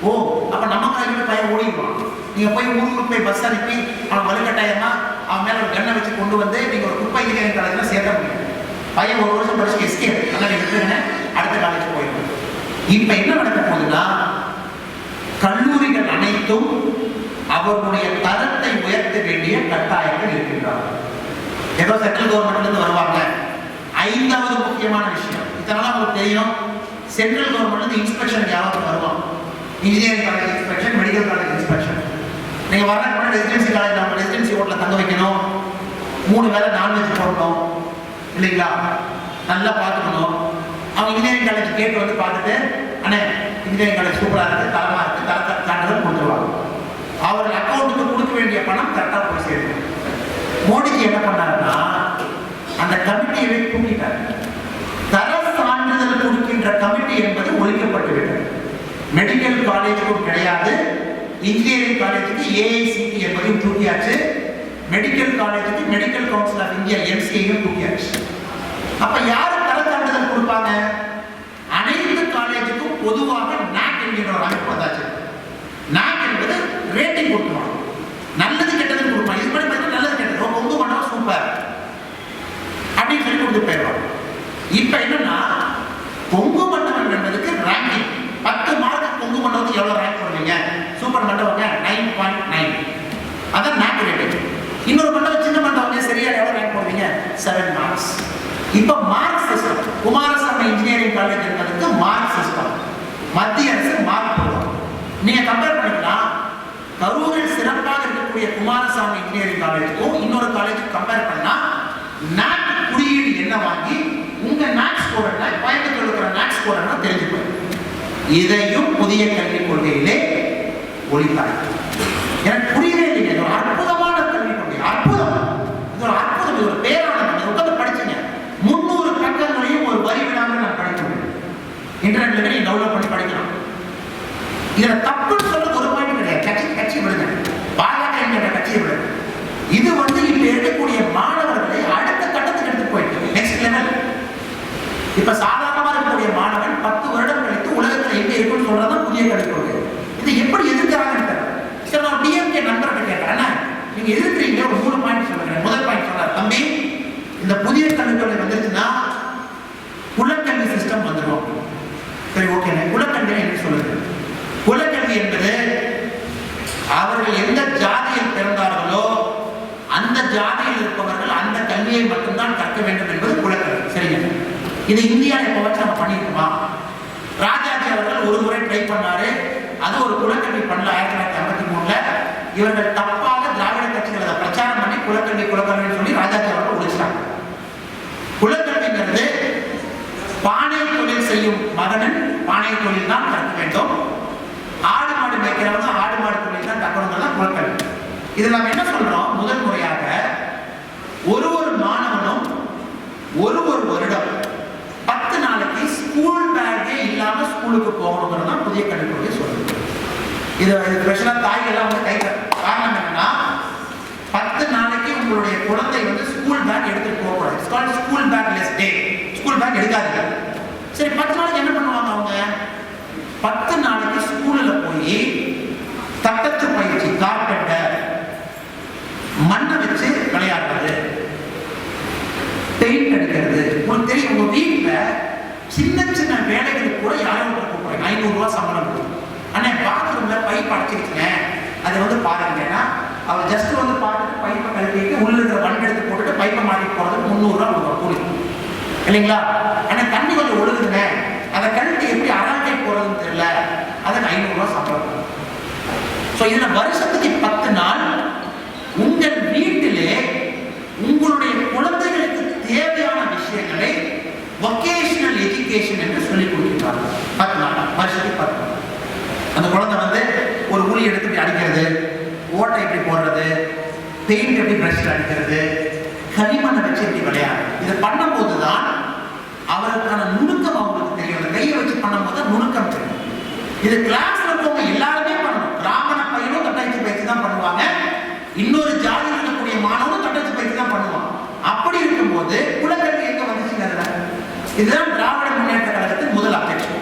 ஓ அப்ப நம்ம காலேஜ் பையன் ஓடிடுவான். நீங்க போய் ஊருக்கு போய் பஸ் அனுப்பி அவன் வலுக்கட்டாயமா அவன் மேல ஒரு கண்ணை வச்சு கொண்டு வந்து நீங்க ஒரு குப்பை இன்ஜினியரிங் காலேஜ்ல சேர்க்க முடியும். பையன் 1 வருஷம் படிச்சு எஸ்கேப் நல்லா விட்டுருங்க, அடுத்த காலேஜ் போயிடும். இப்ப என்ன நடக்க போகுதுன்னா கல்லூரிகள் அனைத்தும் அவர்களுடைய தரத்தை உயர்த்த வேண்டிய கட்டாயங்கள் இருக்கின்றார்கள். ஏதோ சென்ட்ரல் கவர்மெண்ட்ல இருந்து வருவாங்க. 5வது முக்கியமான விஷயம், இதனால உங்களுக்கு தெரியும், சென்ட்ரல் கவர்மெண்ட்ல இருந்து இன்ஸ்பெக்ஷன் யாராவது வருவாங்க. Engineering college inspection, medical college inspection. நீங்க வர்றதுக்கு ரெசிடென்சி காலேஜ் நம்ம ரெசிடென்சி ஹோட்டல்ல தங்க வைக்கணும், 3 வேளை நான்வெஜ் போடணும் இல்லைங்களா, நல்லா பார்த்துக்கணும். அவங்க இன்ஜினியரிங் காலேஜ் கேட்டு வந்து பார்த்துட்டு அண்ணே இன்ஜினியரிங் காலேஜ் சூப்பரா இருக்கு, தரமா இருக்கு, தரத்தை சான்றிதழ் கொடுத்துருவாங்க. அவர்கள் அக்கௌண்ட்டுக்கு கொடுக்க வேண்டிய பணம் கரெக்டா போய் சேரும். மோடிஜி என்ன பண்ணாருன்னா அந்த கமிட்டியை தூக்கிட்டார். தர சான்றிதழ் கொடுக்கின்ற கமிட்டி என்பது ஒழிக்கப்பட்டு விட்டது. மெடிக்கல் காலேஜுக்கும் கிடையாது, இன்ஜினியரிங் காலேஜுக்கு ஏஐசிடி என்பதையும் தூக்கியாச்சு, மெடிக்கல் காலேஜுக்கு மெடிக்கல் கவுன்சில் ஆஃப் இந்தியா எம்சிஐயும் தூக்கியாச்சு. அப்ப யாரு தர சான்றிதழ் கொடுப்பாங்க? அனைத்து காலேஜுக்கும் பொதுவாக நாக் என்கிற ஒரு அமைப்பு வந்தாச்சு. நாக் என்பது ரேட்டிங் கொடுத்துருவாங்க, நல்லது கெட்டது கொடுப்பாங்க. இது மாதிரி நல்லது கெட்டது ரொம்ப பண்ணா சூப்பர் அப்படின்னு சொல்லி கொடுத்து போயிடுவாங்க. இப்ப என்னன்னா இப்ப mark system, Kumarasamy engineering college இருக்கிறதுக்கு மார்க் சிஸ்டம், மத்திய அரசு மார்க் போடுவோம். நீங்க கம்பேர் பண்ணிக்கலாம், கரூரில் சிறப்பாக இருக்கக்கூடிய குமாரசாமி இன்ஜினியரிங் காலேஜுக்கும் இன்னொரு காலேஜுக்கும் கம்பேர் பண்ணா நாக் குறியீடு என்ன வாங்கி உங்க நாக் ஸ்கோர் என்ன, கோயம்புத்தூர் இருக்கிற நாக் ஸ்கோர் என்ன தெரிஞ்சு போயிடும். இதையும் புதிய கல்விக் கொள்கையிலே ஒழித்தாங்க. எனக்கு புரியவே இல்லைங்க. இது ஒரு அற்புதமான கல்விக் கொள்கை, அற்புதம். இது ஒரு அற்புதம், இது ஒரு பேரானது. உட்காந்து படிச்சுங்க, 300 பக்கங்களையும் ஒரு வரி விடாமல் நான் படிக்க முடியும். இன்டர்நெட்ல நீங்க டவுன்லோட் பண்ணி படிக்கலாம். இதுல தப்புன்னு சொல்றது ஒரு பாயிண்ட் கிடையாது. கட்சி விடுங்க, பாஜக என்கிற கட்சியை விடுங்க. இது வந்து இப்ப இருக்கக்கூடிய மாணவர்களை அடுத்த கட்டத்துக்கு எடுத்து போயிட்டு நெக்ஸ்ட் லெவல். இப்ப சாதாரணமா இருக்கக்கூடிய மாணவன் 10 வருடம் கழித்து உலகத்துல எங்க இருக்குன்னு சொல்றதுதான் புதிய கல்விக் கொள்கை. இது எப்படி எதிர்க்கிறாங்கன்னு தெரியல. சரி, நான் டிஎம்கே நண்பர்கிட்ட கேட்டேன், நீங்க எதிர்க்கிறீங்க, ஒரு 3 பாயிண்ட் சொல்லுங்க. முதல் பாயிண்ட் சொன்னார், தம்பி இந்த புதிய கல்விக் கொள்கை வந்துருச்சுன்னா குலக்கல்வி சிஸ்டம் வந்துடும். சரி, ஓகே, குலக்கல்வி என்ன சொல்லுங்க? குலக்கல்வி என்பது அவர்கள் எந்த ஜாதியில் பிறந்தார்களோ அந்த ஜாதியில் இருப்பவர்கள் அந்த கல்வியை மட்டும்தான் கற்க வேண்டும் என்பது குலக்கல்வி. சரிங்க, இது இந்தியாவில் எப்போ வச்சு நம்ம பண்ணிருக்கோமா? ராஜாஜி அவர்கள் ஒரு முறை ட்ரை பண்ணாரு, அது ஒரு குலக்கல்வி பண்ணல. 1953 இவர்கள் தப்பாக திராவிட கட்சிகள் அதை பிரச்சாரம் பண்ணி குலக்கல்வின்னு சொல்லி ராஜாஜி அவர்கள் ஒழிச்சாங்க. குலக்கல்விங்கிறது பானை தொழில் செய்யும் மகனின் பானை தொழில் தான் கற்க வேண்டும், ஆடு மாடு மேய்க்கிறவங்க ஆடு மாடு தொழில் தான் கற்கணுங்கிறதா குலக்கல்வி. இதில் நம்ம என்ன சொல்றோம், முதல் முறையாக ஒரு மாணவனும் ஒரு வருடம் 10 நாளைக்கு ஸ்கூல் பேக்கே இல்லாம ஸ்கூலுக்கு போகணுங்கிறது தான் புதிய கல்விக் கொள்கை சொல்லுது. இது ஸ்பெஷலா தாய்கள்லாம் வந்து கை காரணம் என்னன்னா, 10 நாளைக்கு உங்களுடைய குழந்தை வந்து ஸ்கூல் பேக் எடுத்துட்டு போகக்கூடாது. ஸ்கூல் பேக் லெஸ் டே, ஸ்கூல் பேக் எடுக்காதீங்க. சரி, 10 நாளைக்கு என்ன பண்ணுவாங்க அவங்க? 10 நாளைக்கு ஸ்கூல்ல போய் தட்டத்து பயிற்சி, கார்பெண்டர், மண்ணை வச்சு விளையாடுறது, பெயிண்ட் அடிக்கிறது. உங்களுக்கு தெரியும், உங்க வீட்டுல சின்ன வேலைகளுக்கு கூட யாரும் கூப்பிடுறாங்க. 500 ரூபாய் சம்பளம் கொடுக்கும். அண்ணே பாத்ரூம்ல பைப் அடைச்சிருச்சுங்க, அதை வந்து பாருங்கன்னா அவர் ஜஸ்ட் வந்து பார்த்துட்டு பைப்பை கழட்டிட்டு உள்ள இருக்கிற வண்டி எடுத்து போட்டுட்டு பைப்பை மாட்டிட்டு போறதுக்கு 300 ரூபாய் கொடுக்கும் கூலி, இல்லைங்களா? ஆனா தண்ணி கொஞ்சம் ஒழுகுதுங்க, அதை கழட்டி எப்படி அராட்டை போறதுன்னு தெரியல, அதுக்கு 500 ரூபாய் சம்பளம். ஸோ இதுல வருஷத்துக்கு 10 நாள் உங்கள் வீட்டிலே உங்களுடைய குழந்தைகளுக்கு தேவையான விஷயங்களை வொகேஷனல் எஜுகேஷன் என்று சொல்லிக் கொடுக்கிறார்கள். 10 நாள், வருஷத்துக்கு 10 நாள். அந்த குழந்தை வந்து ஒரு உளி எடுத்து அடிக்கிறது, ஓட்டை எப்படி போடுறது, பெயிண்ட் எப்படி பிரஷ்ல அடிக்கிறது, களிமண்ணை வச்சு எப்படி விளையாடுறது. இதை பண்ணும்போது தான் அவருக்கான நுணுக்கம் அவங்களுக்கு தெரியும். அந்த கையை வச்சு பண்ணும்போது நுணுக்கம் தெரியும். இது கிளாஸ்ல இருக்கவங்க எல்லாருமே பண்ணணும். பிராமண பையனும் தட்டச்சு பயிற்சி தான் பண்ணுவாங்க, இன்னொரு ஜாதியில் இருக்கக்கூடிய மாணவனும் தட்டச்சு பயிற்சி தான் பண்ணுவான். அப்படி இருக்கும்போது குலக்கல்வி எங்க வந்துச்சுங்கிறத, இதுதான் திராவிட முன்னேற்ற கழகத்தின் முதல் அபேட்சை.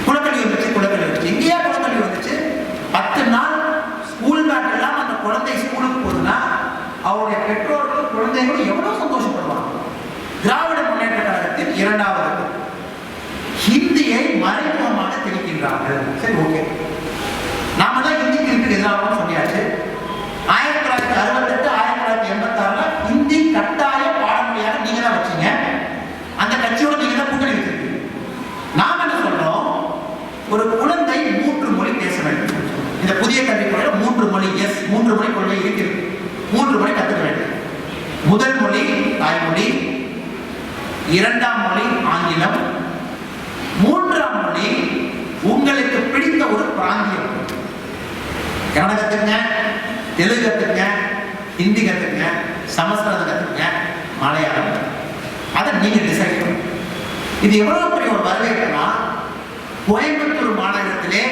குலக்கல்வி வந்துச்சு, குலக்கல்வி வந்துச்சு. இங்கேயா குலக்கல்வி வந்துச்சு? 10 நாள் ஸ்கூல் பேக் இல்லாம அந்த குழந்தை ஸ்கூலுக்கு போகுதுன்னா அவருடைய பெற்றோர்கள் குழந்தைகளும் எவ்வளவு சந்தோஷப்படுவாங்க. திராவிட முன்னேற்ற கழகத்தின் 2வது ஹிந்தியை மறைமுகமாக திணிக்கின்றார்கள். சரி, ஓகே, நாம தான் ஹிந்திக்கு இருக்கு எதிராக சொல்லியாச்சு. 1968 1986 ஹிந்தி கட்டாய பாடமொழியாக நீங்க தான் வச்சீங்க. அந்த கட்சியோட நீங்க தான் கூட்டணி வச்சிருக்கீங்க. நாம என்ன சொல்றோம், ஒரு குழந்தை 3 மொழி பேச வேண்டும். இந்த புதிய கல்விக் கொள்கையில 3 மொழி, எஸ் 3 மொழி கொள்கை இருக்கிறது. 3 மொழி கத்துக்க வேண்டும். முதல் மொழி தாய்மொழி, 2ஆம் மொழி ஆங்கிலம், 3ஆம் மொழி உங்களுக்கு பிடித்த ஒரு பிராந்திய மொழி. கன்னடம் கத்துக்குங்க, தெலுங்கு கத்துக்குங்க, ஹிந்தி கத்துக்குங்க, சமஸ்கிருதம் கத்துக்குங்க, மலையாளம். அதை நீங்க டிசைட் பண்ணுங்க. இது எவ்வளவு பெரிய ஒரு வரவேற்புனா, கோயம்புத்தூர் மாநகரத்திலே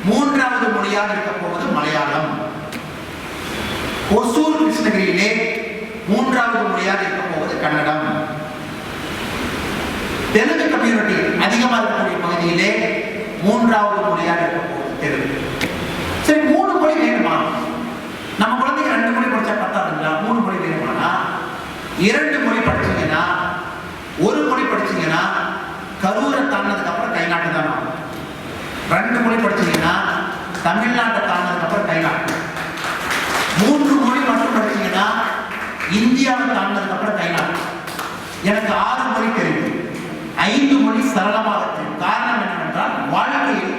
3வது மொழியாக இருக்க போவது மலையாளம். ஒசூர் கிருஷ்ணகிரியிலே 3வது மொழியாக இருக்க போவது கன்னடம். தெலுங்கு கம்யூனிட்டி அதிகமாக இருக்கக்கூடிய பகுதியிலே 3வது மொழியாக இருக்க போவது தெலுங்கு. சரி, 3 மொழி வேணுமா? நம்ம குழந்தைக்கு 2 மொழி படிச்சா பத்தாதுங்களா? 3 மொழி வேணுமானா 2 மொழி படிச்சீங்கன்னா, 1 மொழி படிச்சீங்கன்னா கரூரை தாண்டினதுக்கு அப்புறம் கைநாட்டு தான் ஆகும். 2 மொழி படிச்சீங்கன்னா தமிழ்நாட்டை தாண்டினதுக்கு அப்புறம் கைநாட்டு. 3 மொழி மட்டும் படிச்சீங்கன்னா இந்தியாவை தாண்டினதுக்கு அப்புறம் கைநாட்டு. எனக்கு 6 மொழி தெரியும், 5 மொழி சரளமாக தெரியும். காரணம் என்னவென்றால் வாழ்க்கையில்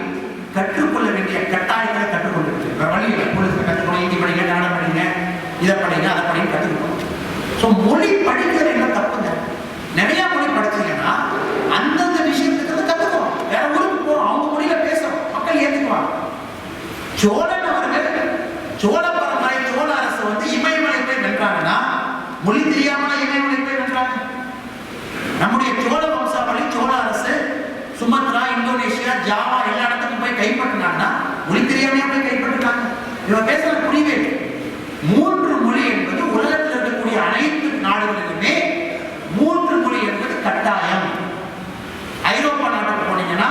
கற்றுக்கொள்ள வேண்டிய கட்டாயங்களை கற்றுக்கொண்டிருக்கிறேன். வேற வழி இல்லை. போலீஸ் கற்றுக்கணும், ஹிந்தி படிங்க, கன்னடம் படிங்க, இதை படிங்க, அதை படிங்க, கற்றுக்கணும். ஸோ மொழி படிக்கிறது என்ன தப்புங்க? நிறைய மொழி படிச்சீங்கன்னா அந்தந்த விஷயத்துக்கு கற்றுக்கணும். வேற ஊருக்கு போறோம், அவங்க மொழியில பேசுறோம், மக்கள் ஏற்றுக்குவாங்க. சோழன் அவர்கள் சோழ பரம்பரை சோழ அரசு வந்து இமயமலை போய் வென்றாங்கன்னா மொழி தெரியாமல இமயமலை போய் வென்றாங்க. நம்முடைய சோழ வம்சாவளி சோழ அரசு சுமத்ரா, இந்தோனேஷியா, ஜாவா எல்லா இடத்துக்கும் போய் கைப்பற்றினாங்கன்னா மொழி தெரியாமையா போய் கைப்பற்றினாங்க. இவன் பேசுற புரியவே. 3 மொழி என்பது உலகத்தில் இருக்கக்கூடிய அனைத்து நாடுகளிலுமே 3 மொழி என்பது கட்டாயம். ஐரோப்பா நாட்டுக்கு போனீங்கன்னா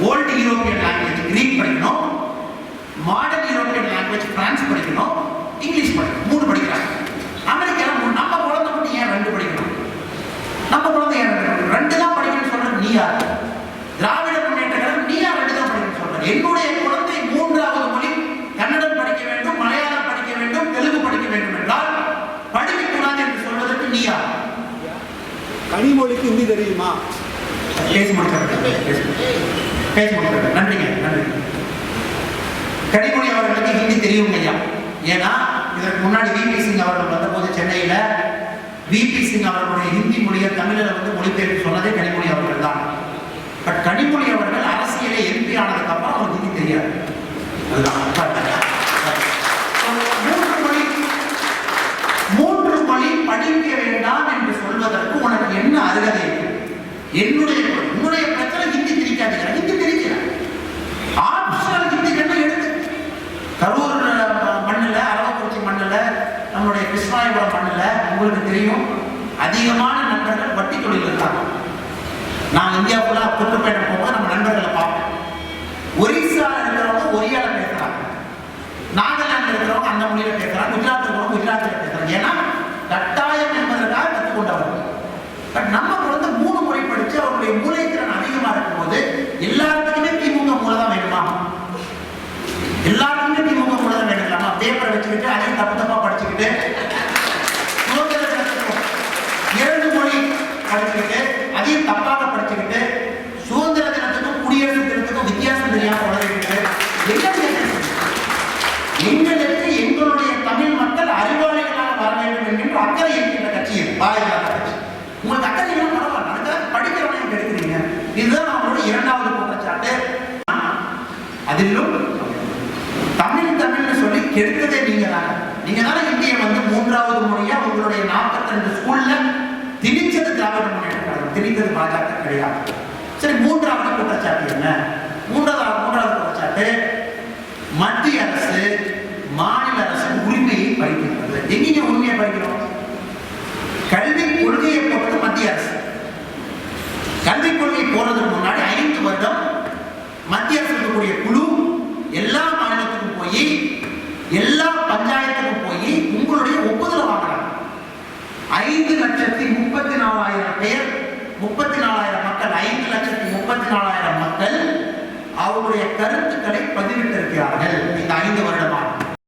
ஓல்டு யூரோப்பியன் லாங்குவேஜ் கிரீக் படிக்கணும், மாடர்ன் யூரோப்பியன் லாங்குவேஜ் பிரான்ஸ் படிக்கணும், இங்கிலீஷ் படிக்கணும். 3 படிக்கிறாங்க. அமெரிக்கால நம்ம குழந்தை மட்டும் ஏன் 2 படிக்கணும்? நம்ம குழந்தை ஏன் 2 தான் படிக்கணும்னு சொல்றது நீ யார்? திராவிட முன்னேற்ற கழகம் நீ யார் 2 தான் படிக்கணும்னு சொல்றது? என்னுடைய குழந்தை 3வது மொழி கன்னடம் படிக்க வேண்டும், மலையாளம் படிக்க வேண்டும், தெலுங்கு படிக்க வேண்டும் என்றால் படிக்கக்கூடாது என்று சொல்வதற்கு நீ யார்? கனிமொழிக்கு ஹிந்தி தெரியுமா? பேசி முடிக்கிறேன். நன்றிங்க, நன்றி. கனிமொழி அவர்களுக்கு ஹிந்தி தெரியும் ஐயா. ஏன்னா இதற்கு முன்னாடி விபி சிங் அவர்கள் வந்தபோது சென்னையில விபி சிங் அவர்களுடைய ஹிந்தி மொழியை தமிழில் வந்து மொழிபெயர்ப்பு சொன்னதே கனிமொழி அவர்கள் தான். பட் கனிமொழி அவர்கள் அரசியலை எம்பி ஆனதுக்கு அப்புறம் அவருக்கு ஹிந்தி தெரியாது. மூன்று மொழி படிக்க வேண்டாம் என்று சொல்வதற்கு உனக்கு என்ன அருகதை இருக்கு? உன்னுடைய பிரச்சனை ஹிந்தி திரிக்காதீங்க, ஹிந்தி திரிக்கிறார். ஆப்ஷனல் ஹிந்தி கண்ணா எடுத்து கரூர் மண்ணில், அரவக்குறிச்சி மண்ணில், நம்மளுடைய கிருஷ்ணாயபுரம் மண்ணில் உங்களுக்கு தெரியும் அதிகமான நண்பர்கள் வட்டி தொழில் இருக்காங்க. நான் இந்தியாவுக்குள்ள சுற்றுப்பயணம் போகும்போது நம்ம நண்பர்களை பார்ப்பேன். ஒரிசால இருக்கிறவங்க ஒரியால பேசுறாங்க, நாகாலாந்து இருக்கிறவங்க அந்த மொழியில பேசுறாங்க, குஜராத் இருக்கிறவங்க குஜராத்தில் பேசுறாங்க. ஏன்னா கட்டாயம் என்பதற்காக கற்றுக்கொண்டவர்கள். பட் நம்ம குழந்தை 3 மொழி படிச்சு அவருடைய மூளைத்திறன் அதிகமா இருக்கும் போது எல்லாத்துக்குமே திமுக மூளை தான் வேணுமா? எல்லாருக்குமே திமுக மூளை தான் வேணுங்களாமா? பேப்பரை வச்சுக்கிட்டு அதையும் தப்பா படிச்சுக்கிட்டு 2 மொழி படிச்சுக்கிட்டு அதையும் தப்பாக படிச்சுக்கிட்டு சுதந்திர தினத்துக்கும் குடியரசு தினத்துக்கும் வித்தியாசம் தெரியாம வளர்ந்துட்டு எங்களுக்கு எங்களுடைய தமிழ் மக்கள் அறிவாளிகளாக வர வேண்டும் என்கின்ற அக்கறை இருக்கின்ற கட்சி பாரதிய ஜனதா கட்சி. உங்களுக்கு அக்கறை எல்லாம் பரவாயில்ல, அதுக்காக படிக்கிறவனையும் கெடுக்கிறீங்க. இதுதான் அவங்களோட 2வது குற்றச்சாட்டு. அதிலும் தமிழ்னு சொல்லி கெடுத்ததே நீங்க தானே. நீங்க தானே இந்திய வந்து 3வது மொழியா உங்களுடைய 42 ஸ்கூல்ல திணிச்சது திராவிட முன்னேற்ற கழகம், திணித்தது பாஜக கிடையாது. சரி, 3வது குற்றச்சாட்டு என்ன? 3வது குற்றச்சாட்டு மத்திய அரசு மாநில அரசு உரிமையை பறிக்கிறது. எங்க உரிமையை பறிக்கிறோம்? கல்வி கொள்கையை போட்டது மத்திய அரசு. கல்விக் கொள்கை போறதுக்கு முன்னாடி 5 வருடம் மத்திய அரசு இருக்கக்கூடிய குழு எல்லா மாநிலத்துக்கும் போய் எல்லா பஞ்சாயத்துக்கும் போய் உங்களுடைய ஒப்புதல் வாங்குறாங்க. 5,34,000 பேர், 34,000 மக்கள், 5,34,000 மக்கள் அவருடைய கருத்துக்களை பதிவிட்டிருக்கிறார்கள் இந்த 5 வருடமாக.